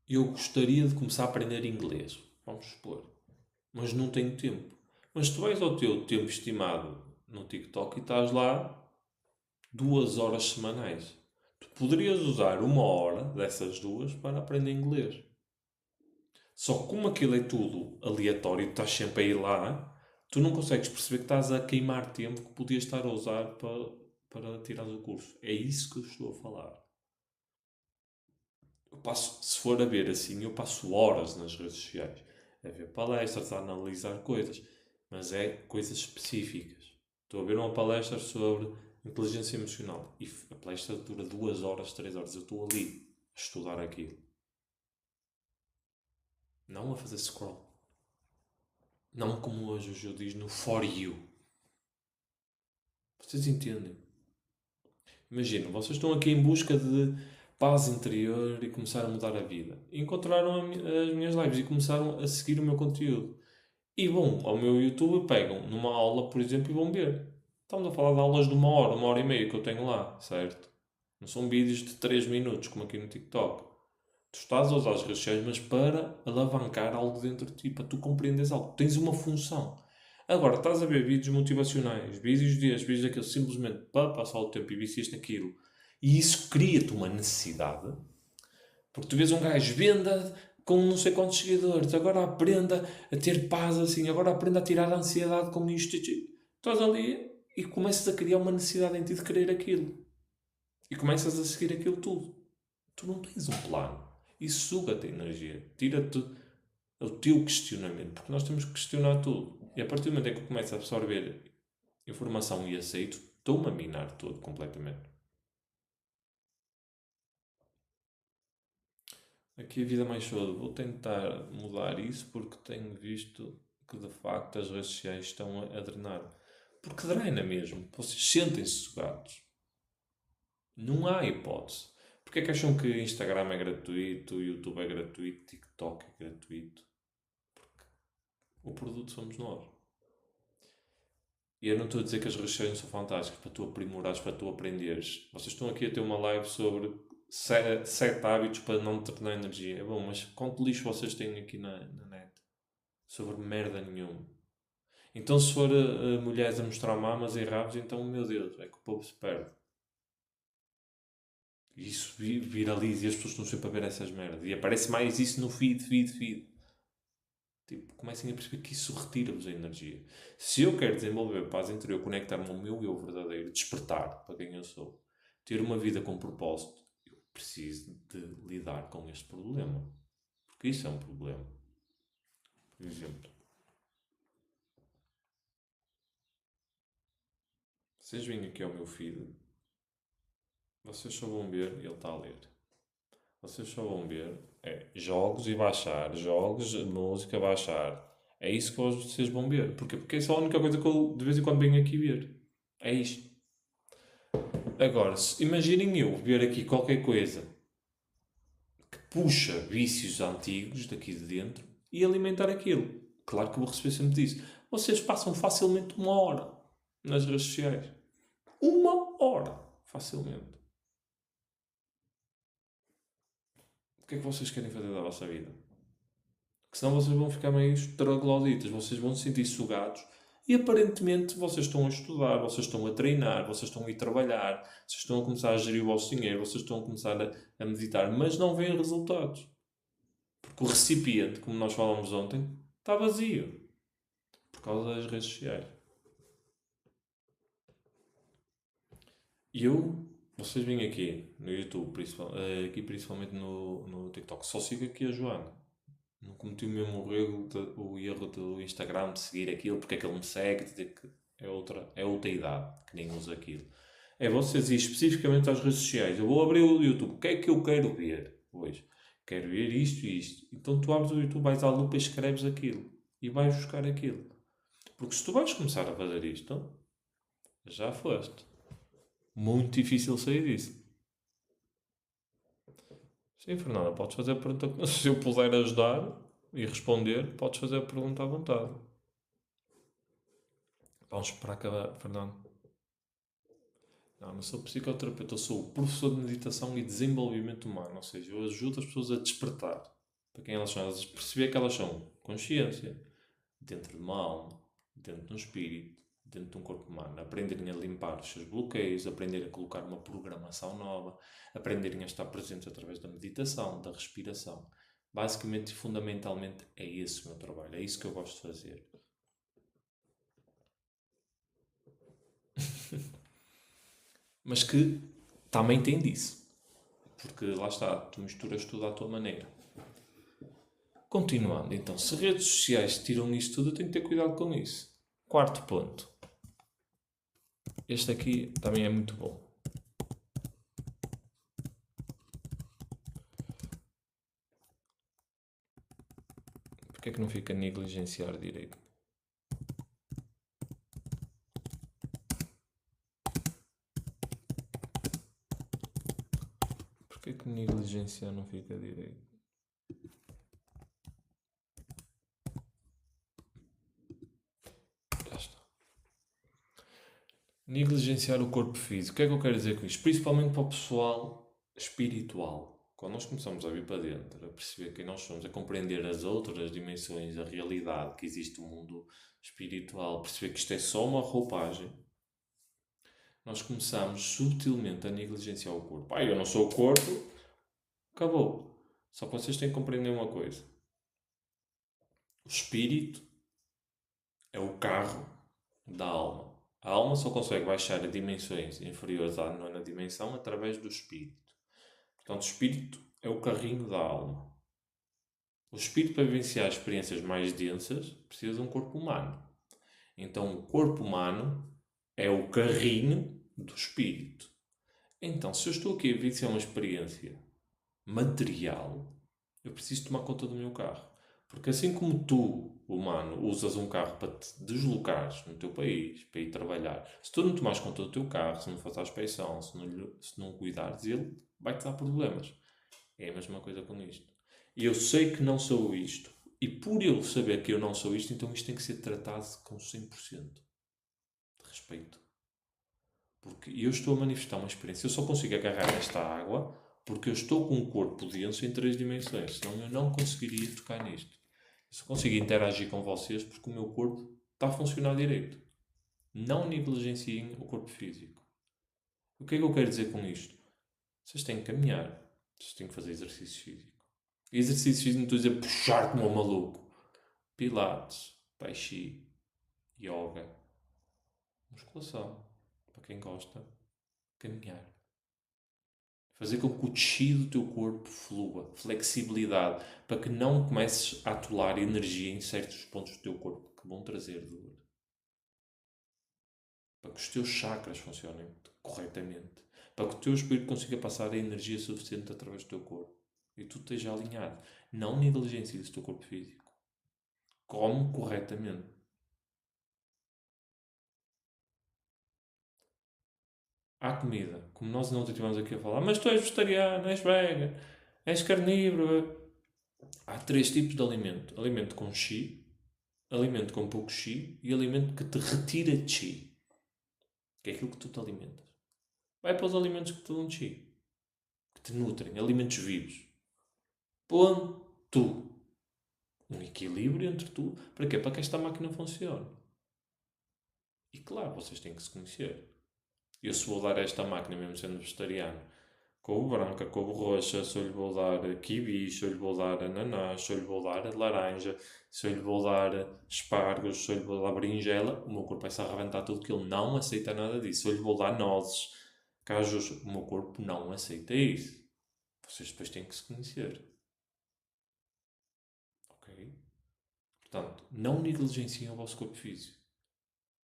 Eu gostaria de começar a aprender inglês, vamos supor, mas não tenho tempo. Mas tu vais ao teu tempo estimado no TikTok e estás lá 2 horas semanais. Tu poderias usar 1 hora dessas 2 para aprender inglês. Só que como aquilo é tudo aleatório, tu estás sempre a ir lá, tu não consegues perceber que estás a queimar tempo que podias estar a usar para tirar o curso. É isso que eu estou a falar. Eu passo, se for a ver assim, eu passo horas nas redes sociais a ver palestras, a analisar coisas, mas é coisas específicas. Estou a ver uma palestra sobre inteligência emocional e a palestra dura 2 horas, 3 horas. Eu estou ali a estudar aquilo. Não a fazer scroll. Não como hoje o Gil diz no For You. Vocês entendem? Imagina, vocês estão aqui em busca de paz interior e começaram a mudar a vida. Encontraram as minhas lives e começaram a seguir o meu conteúdo. E vão ao meu YouTube e pegam numa aula, por exemplo, e vão ver. Estamos a falar de aulas de 1 hora e meia que eu tenho lá, certo? Não são vídeos de 3 minutos, como aqui no TikTok. Tu estás a usar as redes sociais, mas para alavancar algo dentro de ti, para tu compreenderes algo. Tens uma função. Agora, estás a ver vídeos motivacionais, vídeos destes, vídeos daqueles, simplesmente para passar o tempo e vicias naquilo. E isso cria-te uma necessidade. Porque tu vês um gajo, venda com não sei quantos seguidores, agora aprenda a ter paz assim, agora aprenda a tirar a ansiedade com isto. Estás ali e começas a criar uma necessidade em ti de querer aquilo. E começas a seguir aquilo tudo. Tu não tens um plano. Isso suga-te a energia. Tira-te o teu questionamento. Porque nós temos que questionar tudo. E a partir do momento em que eu começo a absorver informação e aceito, estou-me a minar todo completamente. Aqui a vida mais show. Vou tentar mudar isso porque tenho visto que de facto as redes sociais estão a drenar. Porque drena mesmo. Vocês sentem-se sugados. Não há hipótese. Porque é que acham que Instagram é gratuito, YouTube é gratuito, TikTok é gratuito? O produto somos nós. E eu não estou a dizer que as redes sociais são fantásticas para tu aprimorares, para tu aprenderes. Vocês estão aqui a ter uma live sobre 7 hábitos para não te tornar energia. É bom, mas quanto lixo vocês têm aqui na net? Sobre merda nenhuma. Então se for mulheres a mostrar mamas e rabos, então, meu Deus, é que o povo se perde. E isso viraliza e as pessoas estão sempre a ver essas merdas. E aparece mais isso no feed. Tipo, comecem a perceber que isso retira-vos a energia. Se eu quero desenvolver paz interior, conectar-me ao meu eu verdadeiro, despertar para quem eu sou, ter uma vida com propósito, eu preciso de lidar com este problema. Porque isso é um problema. Por exemplo, vocês vêm aqui ao meu feed, vocês só vão ver, ele está a ler. Vocês só vão ver jogos e baixar, jogos, música, baixar. É isso que vocês vão ver. Porquê? Porque é só a única coisa que eu de vez em quando venho aqui ver. É isto. Agora, imaginem eu ver aqui qualquer coisa que puxa vícios antigos daqui de dentro e alimentar aquilo. Claro que eu vou receber sempre disso. Vocês passam facilmente 1 hora nas redes sociais. 1 hora. Facilmente. O que é que vocês querem fazer da vossa vida? Que senão vocês vão ficar meio trogloditas, vocês vão se sentir sugados e aparentemente vocês estão a estudar, vocês estão a treinar, vocês estão a ir trabalhar, vocês estão a começar a gerir o vosso dinheiro, vocês estão a começar a meditar, mas não veem resultados. Porque o recipiente, como nós falamos ontem, está vazio por causa das redes sociais. E vocês vêm aqui no YouTube, aqui principalmente no TikTok, só sigo aqui a Joana. Não cometi o mesmo erro, o erro do Instagram de seguir aquilo, porque é que ele me segue, dizer que é outra idade, que nem usa aquilo. É vocês ir especificamente às redes sociais. Eu vou abrir o YouTube. O que é que eu quero ver hoje? Quero ver isto e isto. Então tu abres o YouTube, vais à lupa e escreves aquilo. E vais buscar aquilo. Porque se tu vais começar a fazer isto, já foste. Muito difícil sair disso. Sim, Fernanda, podes fazer a pergunta. Se eu puder ajudar e responder, podes fazer a pergunta à vontade. Vamos esperar acabar, Fernando. Não sou psicoterapeuta, eu sou professor de meditação e desenvolvimento humano. Ou seja, eu ajudo as pessoas a despertar para quem elas são, elas perceber que elas são consciência, dentro de uma alma, dentro de um espírito, dentro de um corpo humano. Aprenderem a limpar os seus bloqueios, aprenderem a colocar uma programação nova, aprenderem a estar presentes através da meditação, da respiração. Basicamente e fundamentalmente é esse o meu trabalho, é isso que eu gosto de fazer. Mas que também tem disso. Porque lá está, tu misturas tudo à tua maneira. Continuando, então, se redes sociais tiram isso tudo, eu tenho que ter cuidado com isso. Quarto ponto. Este aqui também é muito bom. Porquê é que não fica negligenciar direito? Porquê é que negligenciar não fica direito? Já está. Negligenciar o corpo físico. O que é que eu quero dizer com isto? Principalmente para o pessoal espiritual. quando nós começamos a vir para dentro, a perceber quem nós somos, a compreender as outras dimensões, a realidade, que existe o mundo espiritual, perceber que isto é só uma roupagem, nós começamos subtilmente a negligenciar o corpo. Eu não sou o corpo, acabou. Só que vocês têm que compreender uma coisa. O espírito é o carro da alma. A alma só consegue baixar a dimensões inferiores à nona dimensão através do espírito. Portanto, o espírito é o carrinho da alma. O espírito, para vivenciar experiências mais densas, precisa de um corpo humano. Então, o corpo humano é o carrinho do espírito. Então, se eu estou aqui a vivenciar uma experiência material, eu preciso tomar conta do meu carro. Porque assim como tu, humano, usas um carro para te deslocares no teu país, para ir trabalhar, se tu não tomares conta do teu carro, se não fazes a inspeção, se não cuidares, ele vai-te dar problemas. É a mesma coisa com isto. E eu sei que não sou isto. E por eu saber que eu não sou isto, então isto tem que ser tratado com 100% de respeito. Porque eu estou a manifestar uma experiência. Eu só consigo agarrar esta água porque eu estou com um corpo denso em 3 dimensões. Senão eu não conseguiria tocar nisto. Eu só consigo interagir com vocês porque o meu corpo está a funcionar direito. Não negligenciem o corpo físico. O que é que eu quero dizer com isto? Vocês têm que caminhar. Vocês têm que fazer exercício físico. E exercício físico não estou a dizer puxar como um maluco. Pilates, tai chi, yoga, musculação. Para quem gosta, caminhar. Fazer com que o tecido do teu corpo flua. Flexibilidade. Para que não comeces a atolar energia em certos pontos do teu corpo que vão trazer dor. Para que os teus chakras funcionem corretamente. Para que o teu espírito consiga passar a energia suficiente através do teu corpo. E tu esteja alinhado. Não negligencies o teu corpo físico. Come corretamente. Há comida. Como nós não estivemos aqui a falar. Mas tu és vegetariano, és vegan, és carnívoro. Há 3 tipos de alimento. Alimento com chi, alimento com pouco chi e alimento que te retira chi. Que é aquilo que tu te alimentas. Vai para os alimentos que te dão chi. Que te nutrem. Alimentos vivos. Ponto. Um equilíbrio entre tu. Para quê? Para que esta máquina funcione. E claro, vocês têm que se conhecer. Eu se vou dar esta máquina, mesmo sendo vegetariano, couve branca, couve roxa, se eu lhe vou dar kiwi, se eu lhe vou dar ananás, se eu lhe vou dar laranja, se eu lhe vou dar espargos, se eu lhe vou dar berinjela, o meu corpo vai-se arrebentar tudo que ele não aceita nada disso. Se eu lhe vou dar nozes, cajus, o meu corpo não aceita isso. Vocês depois têm que se conhecer. Ok? Portanto, não negligenciem o vosso corpo físico.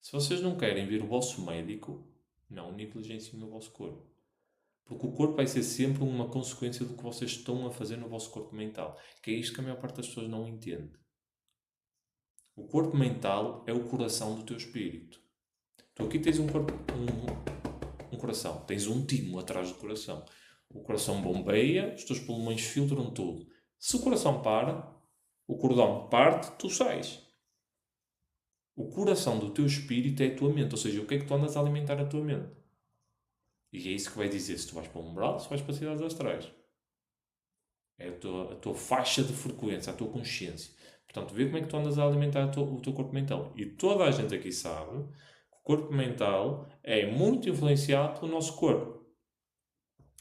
Se vocês não querem ver o vosso médico, não negligenciem o vosso corpo. Porque o corpo vai ser sempre uma consequência do que vocês estão a fazer no vosso corpo mental. Que é isto que a maior parte das pessoas não entende. O corpo mental é o coração do teu espírito. Tu aqui tens um corpo, um coração. Tens um timo atrás do coração. O coração bombeia, os teus pulmões filtram tudo. Se o coração para, o cordão parte, tu sais. O coração do teu espírito é a tua mente. Ou seja, o que é que tu andas a alimentar a tua mente? E é isso que vai dizer se tu vais para o umbral ou se vais para cidades astrais. É a tua faixa de frequência, a tua consciência. Portanto, vê como é que tu andas a alimentar o teu corpo mental. E toda a gente aqui sabe que o corpo mental é muito influenciado pelo nosso corpo.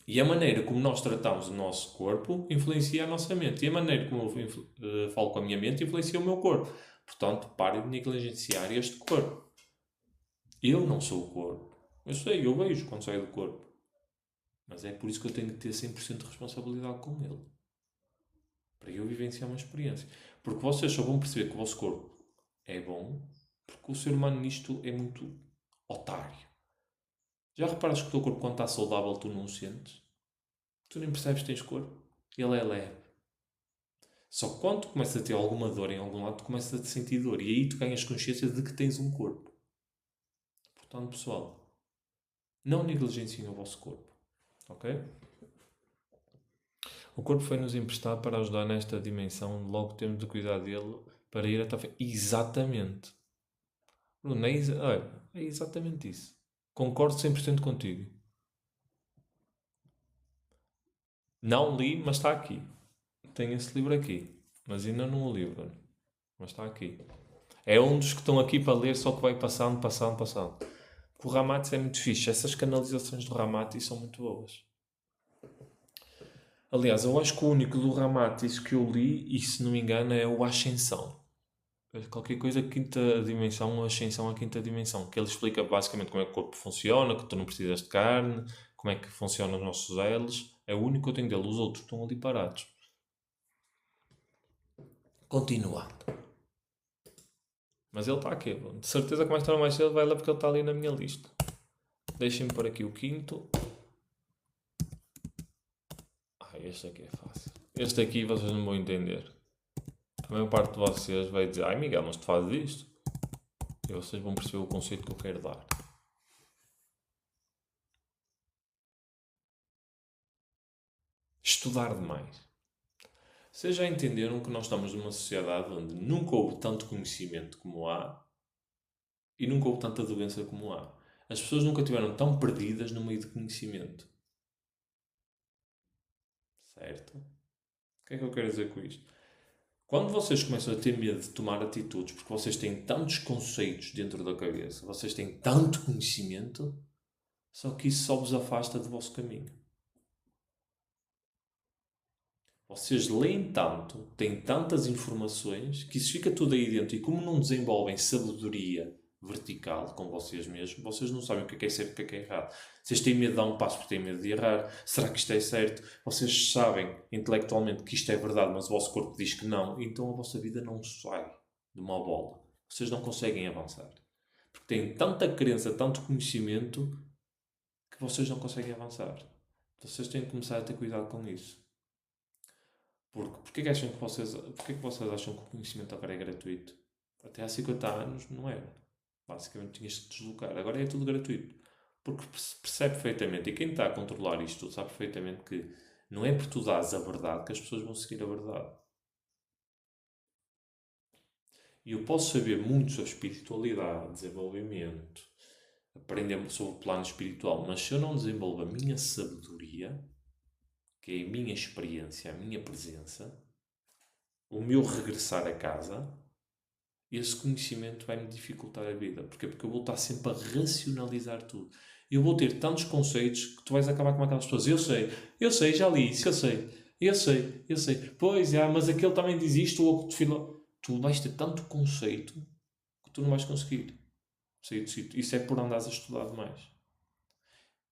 E a maneira como nós tratamos o nosso corpo influencia a nossa mente. E a maneira como eu falo com a minha mente influencia o meu corpo. Portanto, pare de negligenciar este corpo. Eu não sou o corpo. Eu sei, eu vejo quando saio do corpo. Mas é por isso que eu tenho que ter 100% de responsabilidade com ele. Para eu vivenciar uma experiência. Porque vocês só vão perceber que o vosso corpo é bom porque o ser humano nisto é muito otário. Já reparaste que o teu corpo, quando está saudável, tu não o sentes? Tu nem percebes que tens corpo. Ele é leve. Só que quando tu começas a ter alguma dor em algum lado, tu começas a te sentir dor. E aí tu ganhas consciência de que tens um corpo. Portanto, pessoal, não negligenciem o vosso corpo. Ok? O corpo foi-nos emprestado para ajudar nesta dimensão, logo temos de cuidar dele para ir até a fim. Exatamente. Bruno, é exatamente isso. Concordo 100% contigo. Não li, mas está aqui. Tenho esse livro aqui. Mas ainda não o li, Bruno. Mas está aqui. É um dos que estão aqui para ler, só que vai passando, passando, passando. O Ramati é muito fixe. Essas canalizações do Ramati são muito boas. Aliás, eu acho que o único do Ramati que eu li, e se não me engano, é o Ascensão. Qualquer coisa quinta dimensão, Ascensão à quinta dimensão. Que ele explica basicamente como é que o corpo funciona, que tu não precisas de carne, como é que funcionam os nossos elos. É o único que eu tenho dele. Os outros estão ali parados. Continuando. Mas ele está aqui. De certeza que mais tarde ou mais cedo vai lá porque ele está ali na minha lista. Deixem-me pôr aqui o quinto. Este aqui é fácil. Este aqui vocês não vão entender. A maior parte de vocês vai dizer: Ai Miguel, mas tu fazes isto? E vocês vão perceber o conceito que eu quero dar. Estudar demais. Vocês já entenderam que nós estamos numa sociedade onde nunca houve tanto conhecimento como há e nunca houve tanta doença como há. As pessoas nunca tiveram tão perdidas no meio de conhecimento. Certo? O que é que eu quero dizer com isto? Quando vocês começam a ter medo de tomar atitudes porque vocês têm tantos conceitos dentro da cabeça, vocês têm tanto conhecimento, só que isso só vos afasta do vosso caminho. Vocês leem tanto, têm tantas informações, que isso fica tudo aí dentro. E como não desenvolvem sabedoria vertical com vocês mesmos, vocês não sabem o que é certo e o que é errado. Vocês têm medo de dar um passo porque têm medo de errar. Será que isto é certo? Vocês sabem intelectualmente que isto é verdade, mas o vosso corpo diz que não. Então a vossa vida não sai de uma bola. Vocês não conseguem avançar. Porque têm tanta crença, tanto conhecimento, que vocês não conseguem avançar. Vocês têm que começar a ter cuidado com isso. Porquê que vocês acham que o conhecimento agora é gratuito? Até há 50 anos não era. Basicamente tinhas que te deslocar. Agora é tudo gratuito. Porque percebe perfeitamente, e quem está a controlar isto sabe perfeitamente que não é por tu dares a verdade que as pessoas vão seguir a verdade. E eu posso saber muito sobre espiritualidade, desenvolvimento, aprender sobre o plano espiritual, mas se eu não desenvolvo a minha sabedoria, que é a minha experiência, a minha presença, o meu regressar a casa, esse conhecimento vai-me dificultar a vida. Porquê? Porque eu vou estar sempre a racionalizar tudo. Eu vou ter tantos conceitos que tu vais acabar com aquelas pessoas. Eu sei, já li isso, eu sei. Pois, mas aquele também diz isto, ou outro filho. Tu vais ter tanto conceito que tu não vais conseguir sair do sítio. Isso é por andares a estudar demais.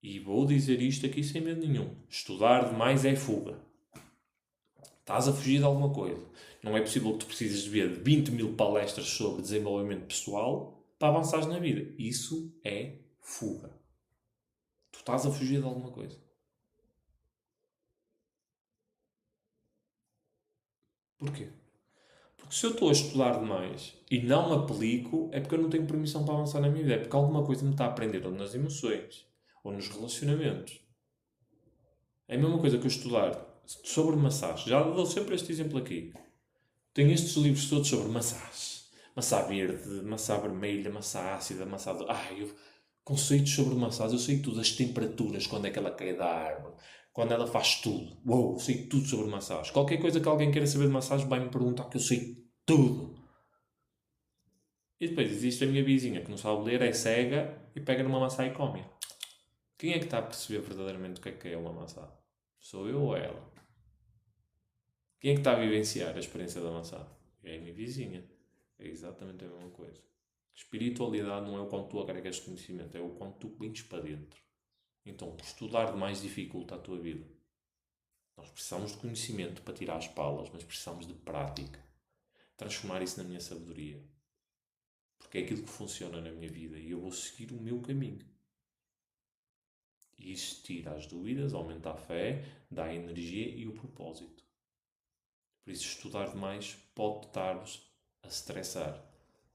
E vou dizer isto aqui sem medo nenhum. Estudar demais é fuga. Estás a fugir de alguma coisa. Não é possível que tu precises de ver 20 mil palestras sobre desenvolvimento pessoal para avançares na vida. Isso é fuga. Tu estás a fugir de alguma coisa. Porquê? Porque se eu estou a estudar demais e não aplico, é porque eu não tenho permissão para avançar na minha vida. É porque alguma coisa me está a aprender ou nas emoções ou nos relacionamentos. É a mesma coisa que eu estudar sobre massagem. Já dou sempre este exemplo aqui. Tenho estes livros todos sobre massagem. Maçã verde, maçã vermelha, maçã ácida, maçã... conceitos sobre massagem. Eu sei tudo. As temperaturas, quando é que ela cai da árvore. Quando ela faz tudo. Uou, eu sei tudo sobre massagem. Qualquer coisa que alguém queira saber de massagem vai-me perguntar que eu sei tudo. E depois existe a minha vizinha que não sabe ler, é cega e pega numa maçã e come. Quem é que está a perceber verdadeiramente o que é uma maçã? Sou eu ou é ela? Quem é que está a vivenciar a experiência da maçã? É a minha vizinha. É exatamente a mesma coisa. Espiritualidade não é o quanto tu agregas conhecimento, é o quanto tu pões para dentro. Então, estudar demais dificulta a tua vida. Nós precisamos de conhecimento para tirar as palas, mas precisamos de prática. Transformar isso na minha sabedoria. Porque é aquilo que funciona na minha vida e eu vou seguir o meu caminho. E isso tira as dúvidas, aumenta a fé, dá a energia e o propósito. Por isso, estudar demais pode estar-vos a estressar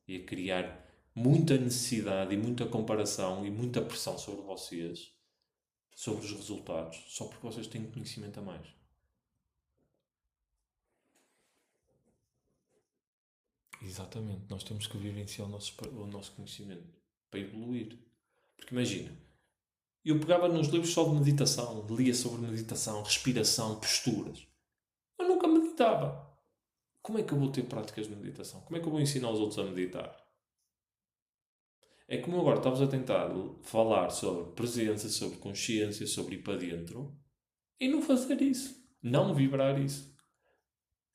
e a criar muita necessidade e muita comparação e muita pressão sobre vocês, sobre os resultados, só porque vocês têm conhecimento a mais. Exatamente, nós temos que vivenciar o nosso conhecimento para evoluir. Porque imagina, Eu pegava nos livros só de meditação, lia sobre meditação, respiração, posturas. Eu nunca meditava. Como é que eu vou ter práticas de meditação? Como é que eu vou ensinar os outros a meditar? É como agora estavas a tentar falar sobre presença, sobre consciência, sobre ir para dentro e não fazer isso. Não vibrar isso.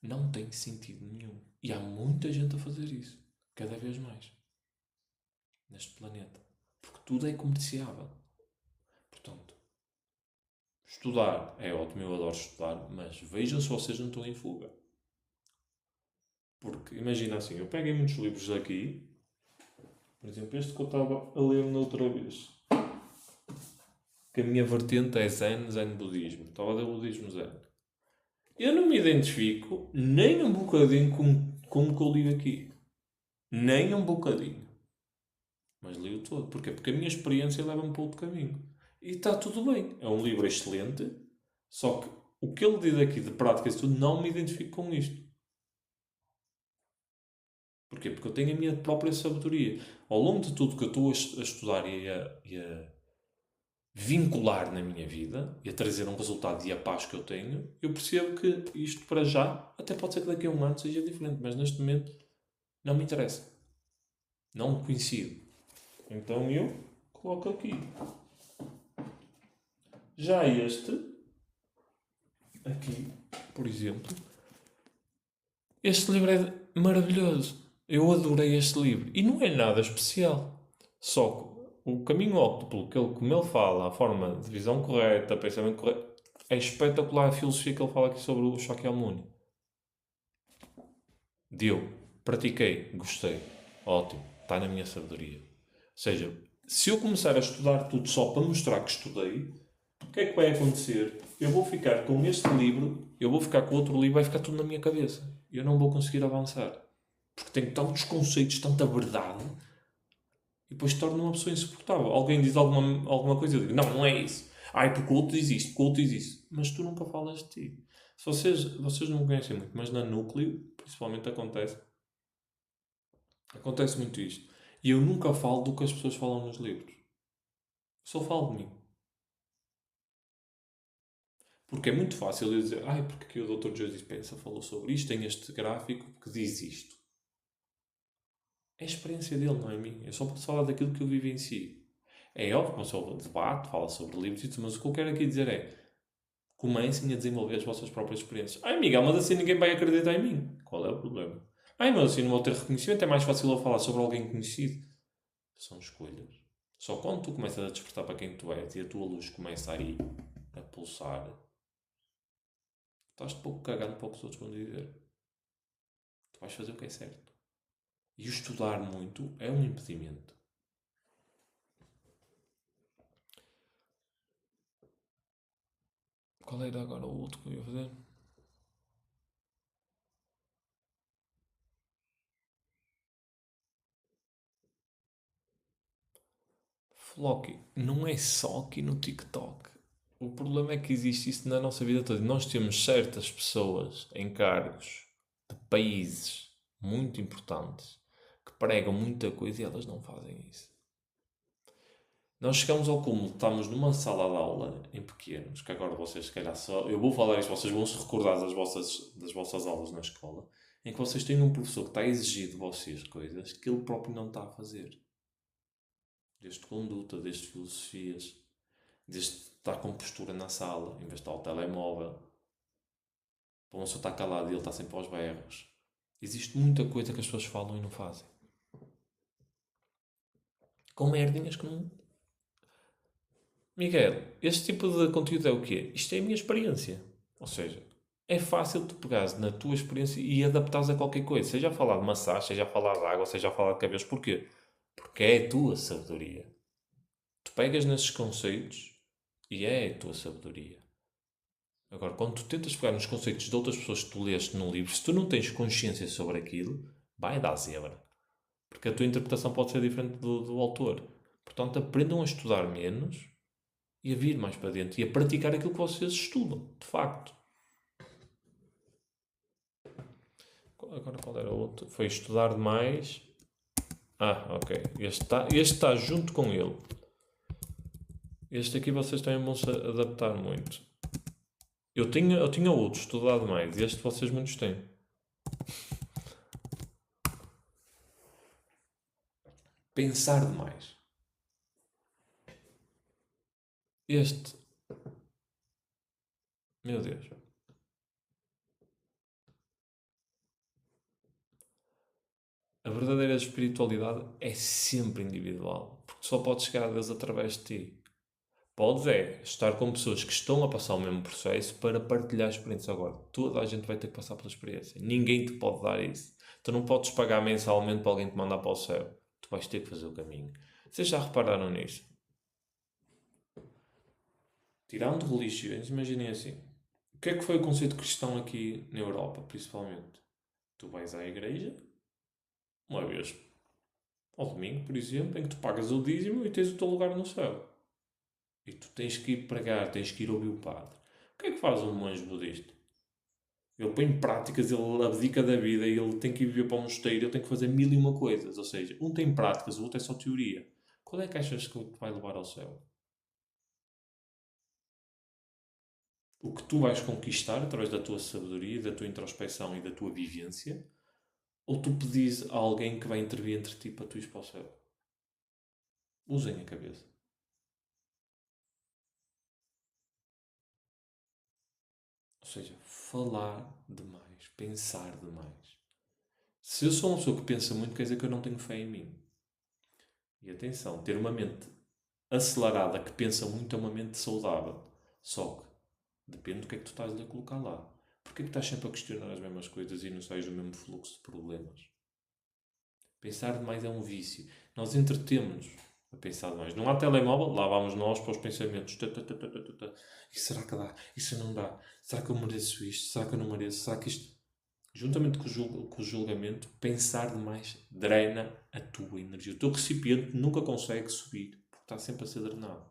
Não tem sentido nenhum. E há muita gente a fazer isso. Cada vez mais. Neste planeta. Porque tudo é comerciável. Portanto, estudar é ótimo, eu adoro estudar, mas vejam se vocês não estão em fuga. Porque, imagina assim, eu peguei muitos livros daqui, por exemplo, este que eu estava a ler na outra vez, que a minha vertente é Zen Budismo. Estava a ler Budismo Zen. Eu não me identifico nem um bocadinho com o que eu li aqui. Nem um bocadinho. Mas li-o todo. Porquê? Porque a minha experiência leva-me para outro caminho. E está tudo bem. É um livro excelente, só que o que ele diz aqui de prática e tudo, não me identifico com isto. Porquê? Porque eu tenho a minha própria sabedoria. Ao longo de tudo que eu estou a estudar e a vincular na minha vida e a trazer um resultado e a paz que eu tenho, eu percebo que isto para já, até pode ser que daqui a um ano seja diferente, mas neste momento não me interessa. Não coincide. Então eu coloco aqui. Já este, aqui, por exemplo, este livro é maravilhoso. Eu adorei este livro. E não é nada especial. Só que o caminho óptimo, como ele fala, a forma de visão correta, pensamento correto, é espetacular a filosofia que ele fala aqui sobre o Shakyamuni. Deu. Pratiquei. Gostei. Ótimo. Está na minha sabedoria. Ou seja, se eu começar a estudar tudo só para mostrar que estudei, o que é que vai acontecer? Eu vou ficar com este livro, eu vou ficar com outro livro, vai ficar tudo na minha cabeça. Eu não vou conseguir avançar. Porque tenho tantos conceitos, tanta verdade, e depois torna uma pessoa insuportável. Alguém diz alguma coisa e eu digo, não, não é isso. Ai, porque o outro diz isto, porque o outro diz isso. Mas tu nunca falas de ti. Se vocês não me conhecem muito, mas na Núcleo, principalmente acontece muito isto. E eu nunca falo do que as pessoas falam nos livros. Só falo de mim. Porque é muito fácil eu dizer, ai, porque aqui o Dr. Joe Dispenza falou sobre isto, tem este gráfico que diz isto. É a experiência dele, não é minha. Eu só posso falar daquilo que eu vivo em si. É óbvio que uma pessoa debate, fala sobre livros e tudo, mas o que eu quero aqui dizer é comecem a desenvolver as vossas próprias experiências. Ai, Miguel, mas assim ninguém vai acreditar em mim. Qual é o problema? Ai, mas assim não vou ter reconhecimento, é mais fácil eu falar sobre alguém conhecido. São escolhas. Só quando tu começas a despertar para quem tu és e a tua luz começa aí a pulsar, estás-te pouco cagando para o que os outros vão dizer. Tu vais fazer o que é certo. E o estudar muito é um impedimento. Qual era agora o outro que eu ia fazer? Flocky, não é só aqui no TikTok. O problema é que existe isso na nossa vida toda. Nós temos certas pessoas em cargos de países muito importantes que pregam muita coisa e elas não fazem isso. Nós chegamos ao cúmulo, estamos numa sala de aula em pequenos, que agora vocês se calhar só. Eu vou falar isto, vocês vão se recordar das vossas aulas na escola, em que vocês têm um professor que está a exigir de vocês coisas que ele próprio não está a fazer. Desde conduta, desde filosofias, desde estar com postura na sala, em vez de estar ao telemóvel. Para uma pessoa estar calada e ele está sempre aos berros. Existe muita coisa que as pessoas falam e não fazem. Com merdinhas que não. Miguel, este tipo de conteúdo é o quê? Isto é a minha experiência. Ou seja, é fácil tu pegares na tua experiência e adaptares a qualquer coisa. Seja a falar de massagem, seja a falar de água, seja a falar de cabelos. Porquê? Porque é a tua sabedoria. Tu pegas nesses conceitos e é a tua sabedoria. Agora, quando tu tentas pegar nos conceitos de outras pessoas que tu leste num livro, se tu não tens consciência sobre aquilo, vai dar zebra. Porque a tua interpretação pode ser diferente do autor. Portanto, aprendam a estudar menos e a vir mais para dentro e a praticar aquilo que vocês estudam, de facto. Agora qual era o outro? Foi estudar demais. Ah, ok. Este está junto com ele. Este aqui vocês também vão se adaptar muito. Eu tinha outros, estudado mais. Este vocês muitos têm. Pensar demais. Este, meu Deus. A verdadeira espiritualidade é sempre individual, porque só podes chegar a Deus através de ti. Podes é estar com pessoas que estão a passar o mesmo processo para partilhar a experiência. Agora, toda a gente vai ter que passar pela experiência. Ninguém te pode dar isso. Tu não podes pagar mensalmente para alguém te mandar para o céu. Tu vais ter que fazer o caminho. Vocês já repararam nisso? Tirando religiões, imaginem assim. O que é que foi o conceito cristão aqui na Europa, principalmente? Tu vais à igreja, uma vez ao domingo, por exemplo, em que tu pagas o dízimo e tens o teu lugar no céu. E tu tens que ir pregar, tens que ir ouvir o padre. O que é que faz um monge budista? Ele põe em práticas, ele abdica da vida e ele tem que ir viver para um mosteiro, ele tem que fazer mil e uma coisas. Ou seja, um tem práticas, o outro é só teoria. Qual é que achas que te vai levar ao céu? O que tu vais conquistar através da tua sabedoria, da tua introspecção e da tua vivência? Ou tu pedis a alguém que vai intervir entre ti para tu ires para o céu? Usem a cabeça. Ou seja, falar demais, pensar demais. Se eu sou uma pessoa que pensa muito, quer dizer que eu não tenho fé em mim. E atenção, ter uma mente acelerada que pensa muito é uma mente saudável. Só que depende do que é que tu estás a colocar lá. Porquê é que estás sempre a questionar as mesmas coisas e não sais do mesmo fluxo de problemas? Pensar demais é um vício. Nós entretemos-nos a pensar demais. Não há telemóvel, lá vamos nós para os pensamentos. E será que dá? Isso não dá? Será que eu mereço isto? Será que eu não mereço? Será que isto... Juntamente com o julgamento, pensar demais drena a tua energia. O teu recipiente nunca consegue subir, porque está sempre a ser drenado.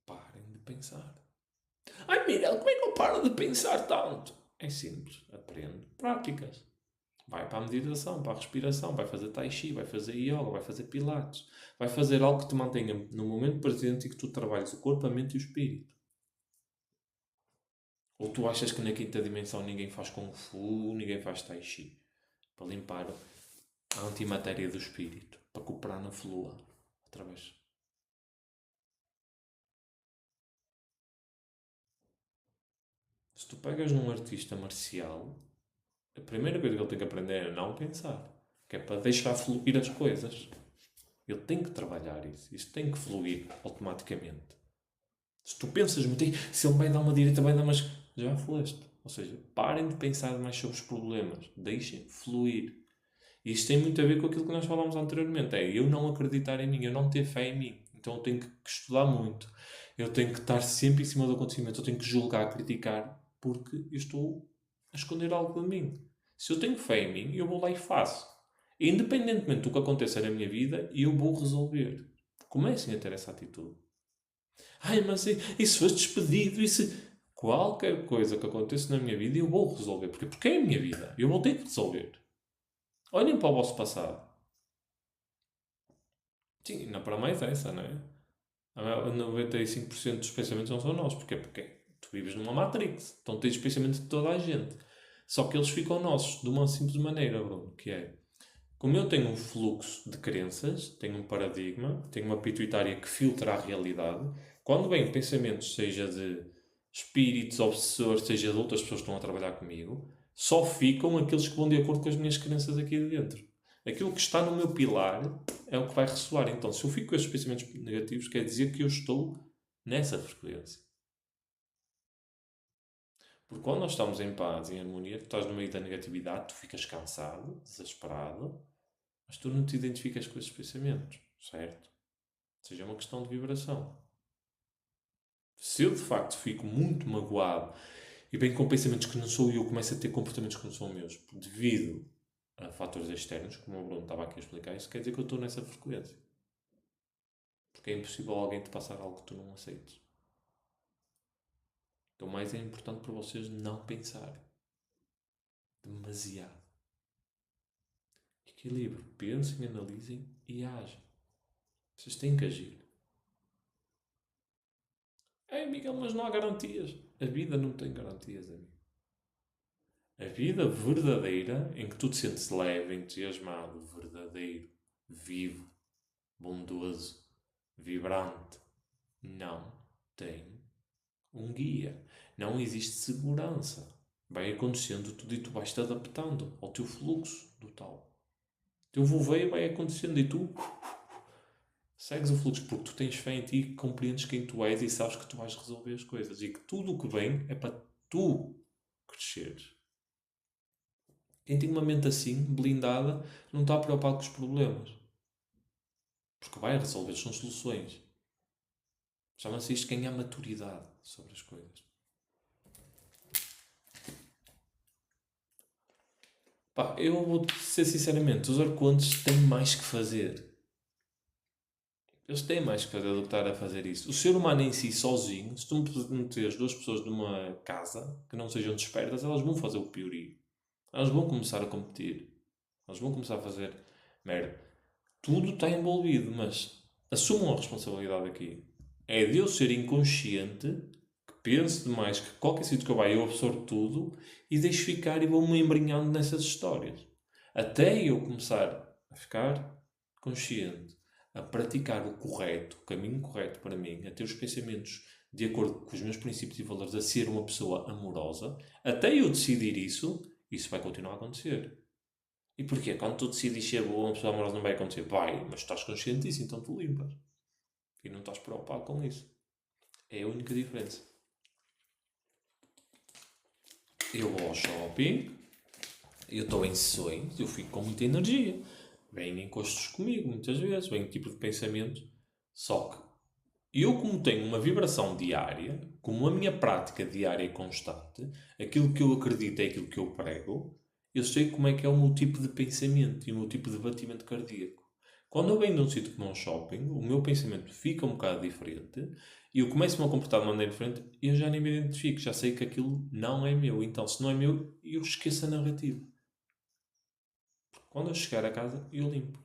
Parem de pensar. Ai, Miguel, como é que eu paro de pensar tanto? É simples. Aprende práticas. Vai para a meditação, para a respiração, vai fazer tai chi, vai fazer yoga, vai fazer pilates. Vai fazer algo que te mantenha no momento presente e que tu trabalhes o corpo, a mente e o espírito. Ou tu achas que na quinta dimensão ninguém faz Kung Fu, ninguém faz Tai Chi? Para limpar a antimatéria do espírito. Para cooperar na flua. Através. Se tu pegas num artista marcial, a primeira coisa que ele tem que aprender é não pensar. Que é para deixar fluir as coisas. Ele tem que trabalhar isso. Isso tem que fluir automaticamente. Se tu pensas muito, se ele vai dar uma direita, vai dar, mas já foste. Ou seja, parem de pensar mais sobre os problemas. Deixem fluir. E isto tem muito a ver com aquilo que nós falámos anteriormente. É eu não acreditar em mim, eu não ter fé em mim. Então eu tenho que estudar muito. Eu tenho que estar sempre em cima do acontecimento. Eu tenho que julgar, criticar, porque eu estou a esconder algo de mim. Se eu tenho fé em mim, eu vou lá e faço. Independentemente do que aconteça na minha vida, eu vou resolver. Comecem a ter essa atitude. Ai, mas e se foste despedido? E se... Qualquer coisa que aconteça na minha vida, eu vou resolver. Porque é a minha vida. Eu vou ter que resolver. Olhem para o vosso passado. Sim, ainda para mais essa, não é? 95% dos pensamentos não são nossos. Porquê? Porque tu vives numa Matrix. Então tens os pensamentos de toda a gente. Só que eles ficam nossos de uma simples maneira, Bruno, que é... Como eu tenho um fluxo de crenças, tenho um paradigma, tenho uma pituitária que filtra a realidade, quando vem pensamentos, seja de espíritos, obsessores, seja de outras pessoas que estão a trabalhar comigo, só ficam aqueles que vão de acordo com as minhas crenças aqui de dentro. Aquilo que está no meu pilar é o que vai ressoar. Então, se eu fico com esses pensamentos negativos, quer dizer que eu estou nessa frequência. Porque quando nós estamos em paz, em harmonia, tu estás no meio da negatividade, tu ficas cansado, desesperado, mas tu não te identificas com esses pensamentos, certo? Ou seja, é uma questão de vibração. Se eu de facto fico muito magoado e bem com pensamentos que não sou eu, começo a ter comportamentos que não são meus, devido a fatores externos, como o Bruno estava aqui a explicar, isso quer dizer que eu estou nessa frequência. Porque é impossível alguém te passar algo que tu não aceites. Então, mais é importante para vocês não pensarem demasiado. Equilíbrio. Pensem, analisem e agem. Vocês têm que agir. Miguel, mas não há garantias. A vida não tem garantias, amigo. A vida verdadeira, em que tu te sentes leve, entusiasmado, verdadeiro, vivo, bondoso, vibrante, não tem um guia. Não existe segurança. Vai acontecendo tudo e tu vais-te adaptando ao teu fluxo do tal. O teu voveio vai acontecendo e tu segues o fluxo porque tu tens fé em ti, compreendes quem tu és e sabes que tu vais resolver as coisas e que tudo o que vem é para tu cresceres. Quem tem uma mente assim, blindada, não está preocupado com os problemas. Porque vai resolver, são soluções. Chama-se isto ganhar maturidade sobre as coisas. Pá, eu vou ser sinceramente, os arcontes têm mais que fazer. Eles têm mais que fazer do que estar a fazer isso. O ser humano em si, sozinho, se tu meteres duas pessoas numa casa que não sejam despertas, elas vão fazer o piorio. Elas vão começar a competir. Elas vão começar a fazer merda. Tudo está envolvido, mas assumam a responsabilidade aqui. É de eu ser inconsciente, que penso demais, que qualquer sítio que eu vá eu absorvo tudo e deixo ficar e vou-me embrenhando nessas histórias. Até eu começar a ficar consciente, a praticar o correto, o caminho correto para mim, a ter os pensamentos de acordo com os meus princípios e valores, a ser uma pessoa amorosa, até eu decidir isso, isso vai continuar a acontecer. E porquê? Quando tu decides ser boa, uma pessoa amorosa não vai acontecer. Vai, mas estás consciente disso, então tu limpas. E não estás preocupado com isso. É a única diferença. Eu vou ao shopping, eu estou em sessões, eu fico com muita energia. Vêm encostos comigo, muitas vezes, vem um tipo de pensamento. Só que eu, como tenho uma vibração diária, como a minha prática diária é constante, aquilo que eu acredito é aquilo que eu prego, eu sei como é que é o meu tipo de pensamento e o meu tipo de batimento cardíaco. Quando eu venho de um sítio como um shopping, o meu pensamento fica um bocado diferente e eu começo-me a comportar de maneira diferente e eu já nem me identifico, já sei que aquilo não é meu. Então, se não é meu, eu esqueço a narrativa. Quando eu chegar a casa, eu limpo.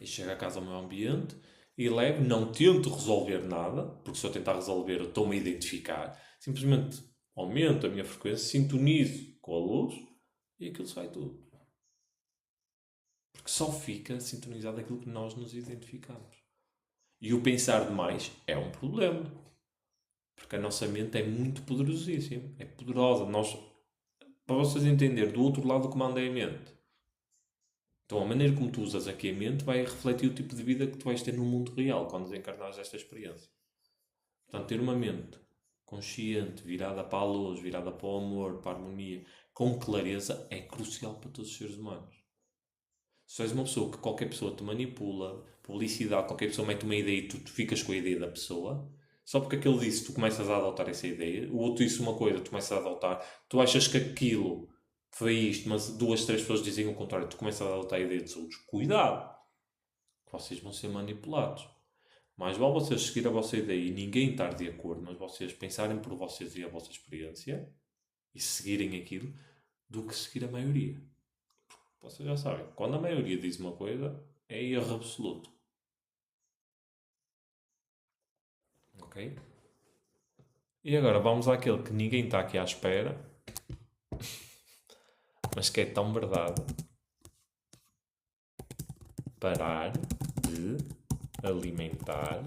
E chego a casa ao meu ambiente e levo, não tento resolver nada, porque se eu tentar resolver eu estou-me a identificar. Simplesmente aumento a minha frequência, sintonizo com a luz e aquilo sai tudo. Porque só fica sintonizado aquilo que nós nos identificamos. E o pensar demais é um problema. Porque a nossa mente é muito poderosíssima. É poderosa. Para vocês entenderem, do outro lado o comando é a mente. Então a maneira como tu usas aqui a mente vai refletir o tipo de vida que tu vais ter no mundo real quando desencarnares esta experiência. Portanto, ter uma mente consciente, virada para a luz, virada para o amor, para a harmonia, com clareza, é crucial para todos os seres humanos. Se és uma pessoa que qualquer pessoa te manipula, publicidade, qualquer pessoa mete uma ideia e tu ficas com a ideia da pessoa, só porque aquele disse, tu começas a adotar essa ideia, o outro disse uma coisa, tu começas a adotar, tu achas que aquilo foi isto, mas duas, três pessoas dizem o contrário, tu começas a adotar a ideia dos outros. Cuidado! Vocês vão ser manipulados. Mais vale vocês seguir a vossa ideia e ninguém estar de acordo, mas vocês pensarem por vocês e a vossa experiência e seguirem aquilo, do que seguir a maioria. Vocês já sabem, quando a maioria diz uma coisa, é erro absoluto. Ok? E agora vamos àquele que ninguém está aqui à espera, mas que é tão verdade. Parar de alimentar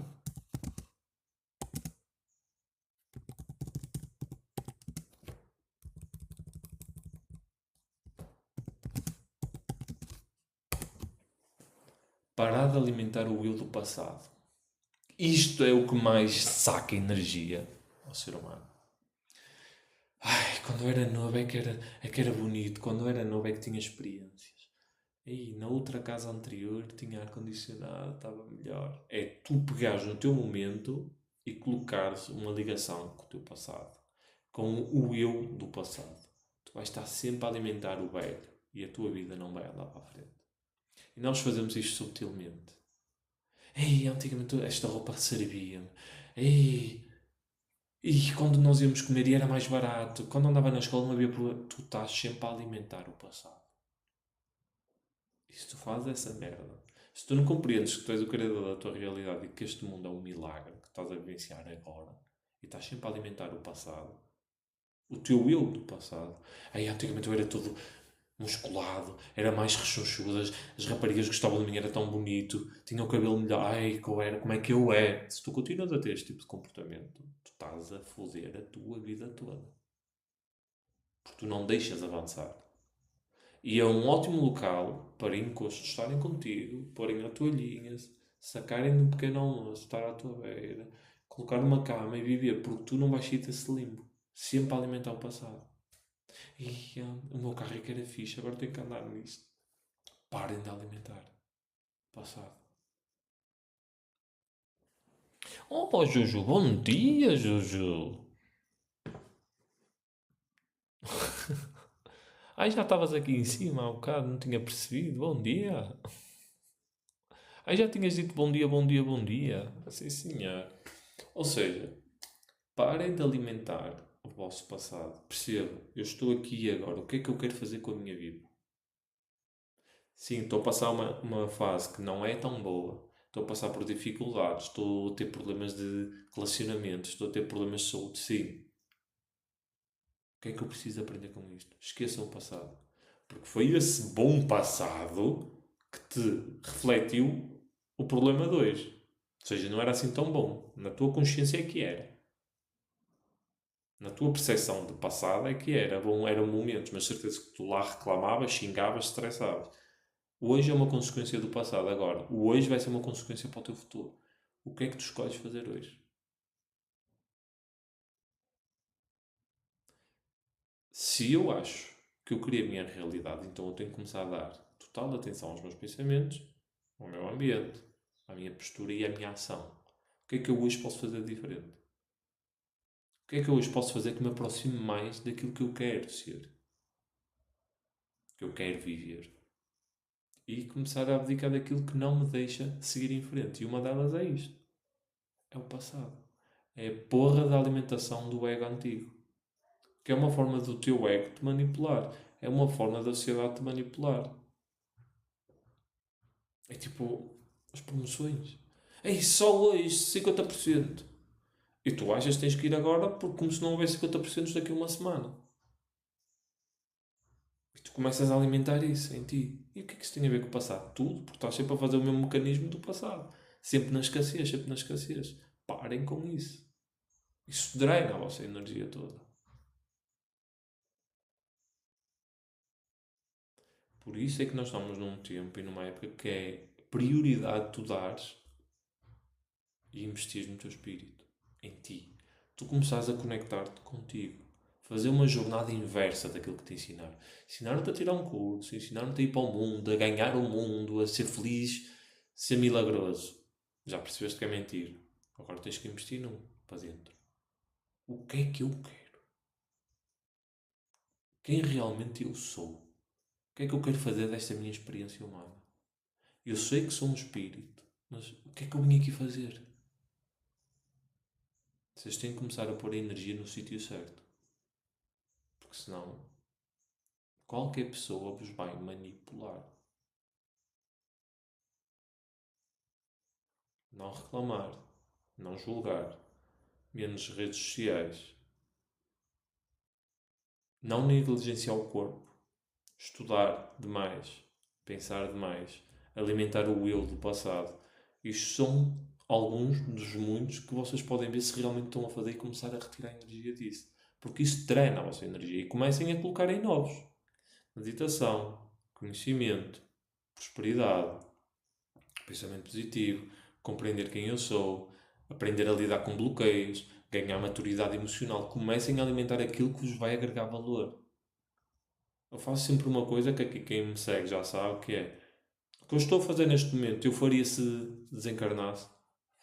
parar de alimentar o eu do passado. Isto é o que mais saca energia ao ser humano. Ai, quando eu era novo é que era bonito, quando eu era novo é que tinha experiências. E na outra casa anterior tinha ar-condicionado, estava melhor. É tu pegares no teu momento e colocares uma ligação com o teu passado, com o eu do passado. Tu vais estar sempre a alimentar o velho e a tua vida não vai andar para a frente. E nós fazemos isto subtilmente. Ei, antigamente esta roupa servia-me. Ei, e quando nós íamos comer e era mais barato. Quando andava na escola não havia problema. Tu estás sempre a alimentar o passado. E se tu fazes essa merda, se tu não compreendes que tu és o criador da tua realidade e que este mundo é um milagre que estás a vivenciar agora e estás sempre a alimentar o passado, o teu eu do passado. Aí antigamente eu era todo musculado, era mais rechonchudo, as raparigas gostavam de mim, era tão bonito, tinha o cabelo melhor, ai, como é que eu é? Se tu continuas a ter este tipo de comportamento, tu estás a foder a tua vida toda. Porque tu não deixas avançar. E é um ótimo local para encostos estarem contigo, porem a toalhinha, sacarem de um pequeno almoço, estar à tua beira, colocar numa cama e viver, porque tu não vais sair desse limbo. Sempre a alimentar o passado. E o meu carro é que era fixe, agora tenho que andar nisto. Parem de alimentar o passado. Oh, Juju, bom dia, Juju. Ai, já estavas aqui em cima há bocado, não tinha percebido. Bom dia. Ai, já tinhas dito bom dia, bom dia, bom dia. Sim, senhor. Ou seja, parem de alimentar o vosso passado. Percebam, eu estou aqui agora. O que é que eu quero fazer com a minha vida? Sim, estou a passar uma fase que não é tão boa. Estou a passar por dificuldades. Estou a ter problemas de relacionamento. Estou a ter problemas de saúde. Sim. O que é que eu preciso aprender com isto? Esqueçam o passado. Porque foi esse bom passado que te refletiu o problema de hoje. Ou seja, não era assim tão bom. Na tua consciência é que era. Na tua percepção de passado é que era bom, eram momentos, mas certeza que tu lá reclamavas, xingavas, estressavas. Hoje é uma consequência do passado. Agora, o hoje vai ser uma consequência para o teu futuro. O que é que tu escolhes fazer hoje? Se eu acho que eu queria a minha realidade, então eu tenho que começar a dar total atenção aos meus pensamentos, ao meu ambiente, à minha postura e à minha ação. O que é que eu hoje posso fazer de diferente? O que é que eu hoje posso fazer que me aproxime mais daquilo que eu quero ser, que eu quero viver? E começar a abdicar daquilo que não me deixa seguir em frente. E uma delas é isto: é o passado. É a porra da alimentação do ego antigo. Que é uma forma do teu ego te manipular. É uma forma da sociedade te manipular. É tipo as promoções. Ei, só hoje 50%. E tu achas que tens que ir agora porque como se não houvesse 50% daqui a uma semana. E tu começas a alimentar isso em ti. E o que é que isso tem a ver com o passado? Tudo, porque estás sempre a fazer o mesmo mecanismo do passado. Sempre na escassez, sempre na escassez. Parem com isso. Isso drena a vossa energia toda. Por isso é que nós estamos num tempo e numa época que é prioridade tu dares e investir no teu espírito, em ti. Tu começares a conectar-te contigo. Fazer uma jornada inversa daquilo que te ensinaram. Ensinaram-te a tirar um curso, ensinaram-te a ir para o mundo, a ganhar o mundo, a ser feliz, ser milagroso. Já percebeste que é mentira. Agora tens que investir num para dentro. O que é que eu quero? Quem realmente eu sou? O que é que eu quero fazer desta minha experiência humana? Eu sei que sou um espírito, mas o que é que eu vim aqui fazer? Vocês têm que começar a pôr a energia no sítio certo. Porque senão qualquer pessoa vos vai manipular. Não reclamar, não julgar, menos redes sociais, não negligenciar o corpo, estudar demais, pensar demais, alimentar o eu do passado. Isto são alguns dos muitos que vocês podem ver se realmente estão a fazer e começar a retirar a energia disso. Porque isso treina a vossa energia e comecem a colocar em novos. Meditação, conhecimento, prosperidade, pensamento positivo, compreender quem eu sou, aprender a lidar com bloqueios, ganhar maturidade emocional. Comecem a alimentar aquilo que vos vai agregar valor. Eu faço sempre uma coisa que aqui quem me segue já sabe que é o que eu estou a fazer neste momento, eu faria se desencarnasse?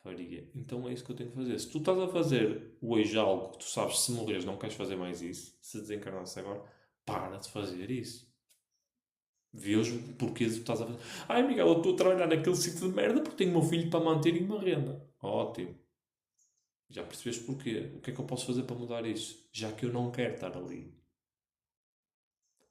Faria. Então é isso que eu tenho que fazer. Se tu estás a fazer hoje algo que tu sabes se morreres não queres fazer mais isso, se desencarnasse agora, para de fazer isso. Vê os porquês tu estás a fazer. Ai, Miguel, eu estou a trabalhar naquele sítio de merda porque tenho o meu filho para manter e uma renda. Ótimo. Já percebeste porquê? O que é que eu posso fazer para mudar isso? Já que eu não quero estar ali.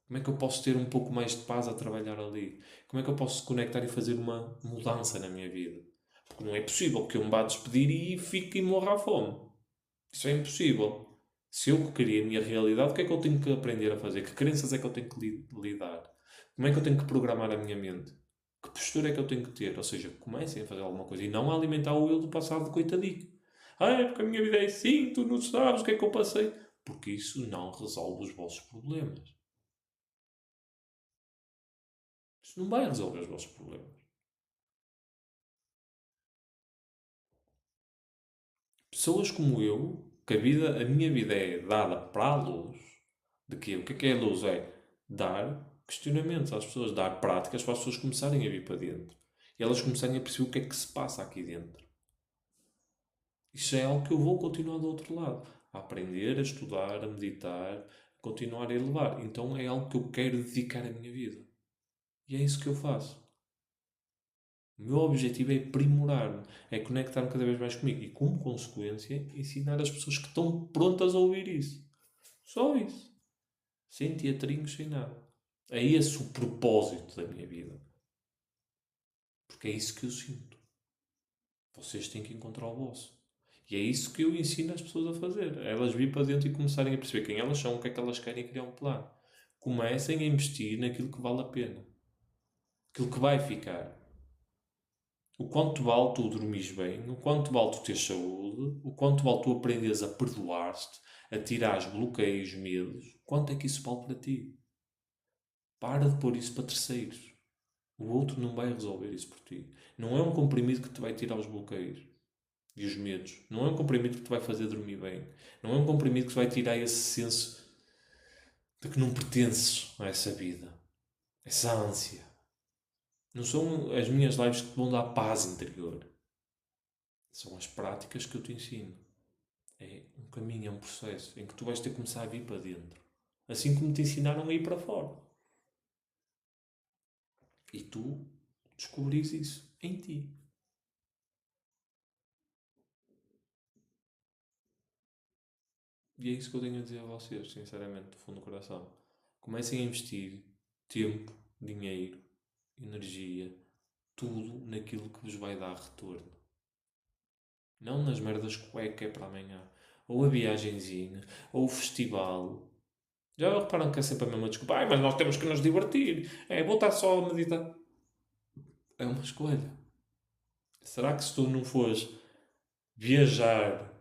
Como é que eu posso ter um pouco mais de paz a trabalhar ali? Como é que eu posso conectar e fazer uma mudança na minha vida? Porque não é possível que eu me vá despedir e fique e morra à fome. Isso é impossível. Se eu queria a minha realidade, o que é que eu tenho que aprender a fazer? Que crenças é que eu tenho que lidar? Como é que eu tenho que programar a minha mente? Que postura é que eu tenho que ter? Ou seja, comecem a fazer alguma coisa e não a alimentar o eu do passado de coitadinho. Ah, é porque a minha vida é assim, tu não sabes o que é que eu passei. Porque isso não resolve os vossos problemas. Isso não vai resolver os vossos problemas. Pessoas como eu, que a minha vida é dada para a luz, de quê? O que é a luz? É dar questionamentos às pessoas, dar práticas para as pessoas começarem a vir para dentro. E elas começarem a perceber o que é que se passa aqui dentro. Isso é algo que eu vou continuar do outro lado. A aprender, a estudar, a meditar, a continuar a elevar. Então é algo que eu quero dedicar a minha vida. E é isso que eu faço. O meu objetivo é aprimorar-me, é conectar-me cada vez mais comigo e, como consequência, ensinar as pessoas que estão prontas a ouvir isso. Só isso. Sem teatrinhos, sem nada. É esse o propósito da minha vida. Porque é isso que eu sinto. Vocês têm que encontrar o vosso. E é isso que eu ensino as pessoas a fazer. Elas virem para dentro e começarem a perceber quem elas são, o que é que elas querem e criar um plano. Comecem a investir naquilo que vale a pena. Aquilo que vai ficar. O quanto vale tu dormires bem, o quanto vale tu teres saúde, o quanto vale tu aprenderes a perdoar-te, a tirar os bloqueios, medos. Quanto é que isso vale para ti? Para de pôr isso para terceiros. O outro não vai resolver isso por ti. Não é um comprimido que te vai tirar os bloqueios e os medos. Não é um comprimido que te vai fazer dormir bem. Não é um comprimido que te vai tirar esse senso de que não pertences a essa vida. Essa ânsia. Não são as minhas lives que te vão dar paz interior. São as práticas que eu te ensino. É um caminho, é um processo em que tu vais ter que começar a vir para dentro. Assim como te ensinaram a ir para fora. E tu descobris isso em ti. E é isso que eu tenho a dizer a vocês, sinceramente, do fundo do coração. Comecem a investir tempo, dinheiro, energia, tudo naquilo que vos vai dar retorno. Não nas merdas que é para amanhã. Ou a viagenzinha, ou o festival. Já reparam que é sempre a mesma desculpa? Ai, mas nós temos que nos divertir. É, vou estar só a meditar. É uma escolha. Será que se tu não fores viajar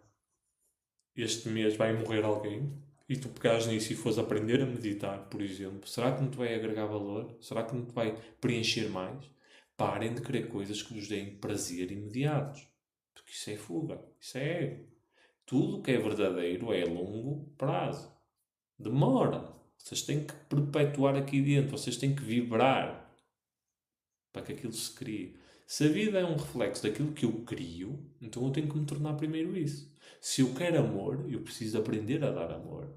este mês vai morrer alguém? E tu pegares nisso e fores aprender a meditar, por exemplo, será que não te vai agregar valor? Será que não te vai preencher mais? Parem de querer coisas que vos deem prazer imediatos. Porque isso é fuga, isso é ego. Tudo o que é verdadeiro é a longo prazo. Demora. Vocês têm que perpetuar aqui dentro, vocês têm que vibrar para que aquilo se crie. Se a vida é um reflexo daquilo que eu crio, então eu tenho que me tornar primeiro isso. Se eu quero amor, eu preciso aprender a dar amor.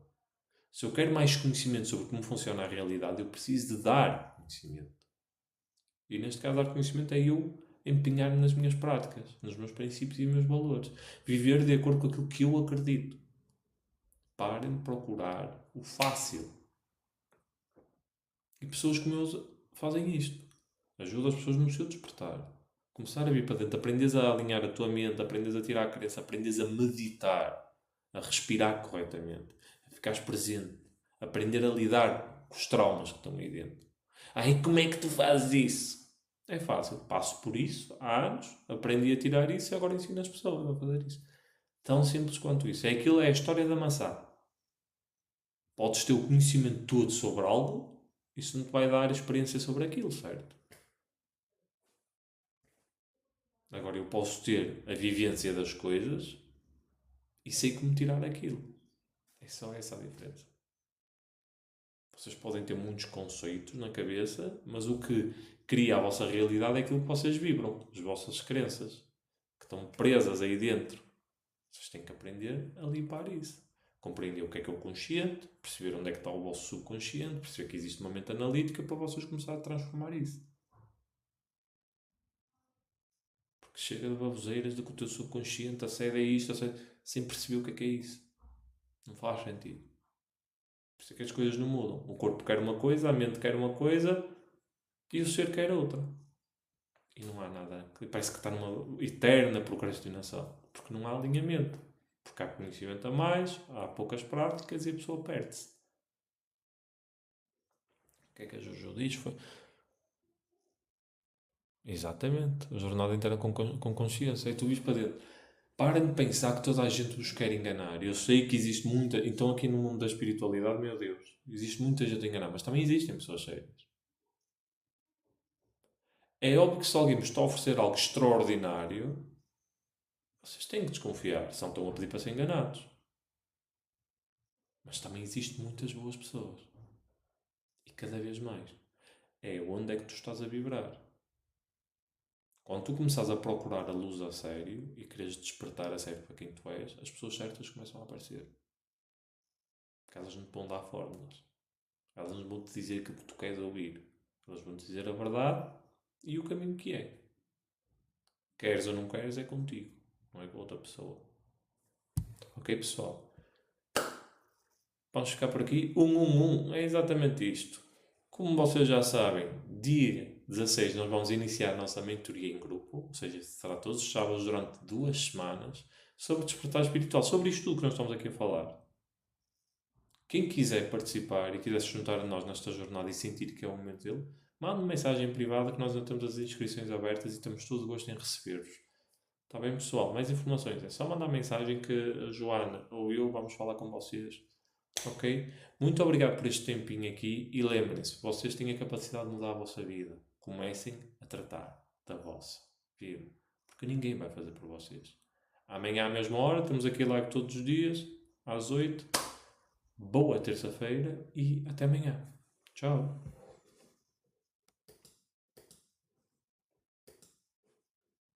Se eu quero mais conhecimento sobre como funciona a realidade, eu preciso de dar conhecimento. E neste caso, dar conhecimento é eu empenhar-me nas minhas práticas, nos meus princípios e meus valores. Viver de acordo com aquilo que eu acredito. Parem de procurar o fácil. E pessoas como eu fazem isto. Ajuda as pessoas no seu despertar. Começar a vir para dentro. Aprendes a alinhar a tua mente, aprendes a tirar a crença, aprendes a meditar, a respirar corretamente, a ficares presente, aprender a lidar com os traumas que estão aí dentro. Ai, como é que tu fazes isso? É fácil. Passo por isso há anos, aprendi a tirar isso e agora ensino as pessoas a fazer isso. Tão simples quanto isso. É aquilo, é a história da maçã. Podes ter o conhecimento todo sobre algo, isso não te vai dar experiência sobre aquilo, certo? Agora eu posso ter a vivência das coisas e sei como tirar aquilo. É só essa a diferença. Vocês podem ter muitos conceitos na cabeça, mas o que cria a vossa realidade é aquilo que vocês vibram, as vossas crenças, que estão presas aí dentro. Vocês têm que aprender a limpar isso. Compreender o que é o consciente, perceber onde é que está o vosso subconsciente, perceber que existe uma mente analítica para vocês começar a transformar isso. Porque chega de baboseiras de que o teu subconsciente acede a isto, acede, sem perceber o que é isso. Não faz sentido. Por isso é que as coisas não mudam. O corpo quer uma coisa, a mente quer uma coisa e o ser quer outra. E não há nada. Parece que está numa eterna procrastinação. Porque não há alinhamento. Porque há conhecimento a mais, há poucas práticas e a pessoa perde-se. O que é que a Jojo diz? Foi. Exatamente. A jornada inteira com consciência. E tu vis para dentro. Parem de pensar que toda a gente vos quer enganar. Eu sei que existe muita. Então, aqui no mundo da espiritualidade, meu Deus, existe muita gente a enganar, mas também existem pessoas sérias. É óbvio que se alguém vos está a oferecer algo extraordinário, vocês têm que desconfiar. São estão a pedir para ser enganados. Mas também existem muitas boas pessoas. E cada vez mais. É onde é que tu estás a vibrar. Quando tu começas a procurar a luz a sério e queres despertar a sério para quem tu és, as pessoas certas começam a aparecer. Porque elas não te vão dar fórmulas. Elas não vão te dizer aquilo que tu queres ouvir. Elas vão te dizer a verdade e o caminho que é. Queres ou não queres é contigo, não é com outra pessoa. Ok, pessoal? Vamos ficar por aqui. 111 é exatamente isto. Como vocês já sabem, dia 16 nós vamos iniciar a nossa mentoria em grupo, ou seja, será todos os sábados durante 2 semanas, sobre despertar espiritual, sobre isto tudo que nós estamos aqui a falar. Quem quiser participar e quiser se juntar a nós nesta jornada e sentir que é o momento dele, manda uma mensagem privada que nós não temos as inscrições abertas e temos todo o gosto em receber-vos. Está bem, pessoal? Mais informações é só mandar mensagem que a Joana ou eu vamos falar com vocês. Ok? Muito obrigado por este tempinho aqui e lembrem-se, vocês têm a capacidade de mudar a vossa vida. Comecem a tratar da vossa vida. Porque ninguém vai fazer por vocês. Amanhã à mesma hora, temos aqui live todos os dias, às 8. Boa terça-feira e até amanhã. Tchau.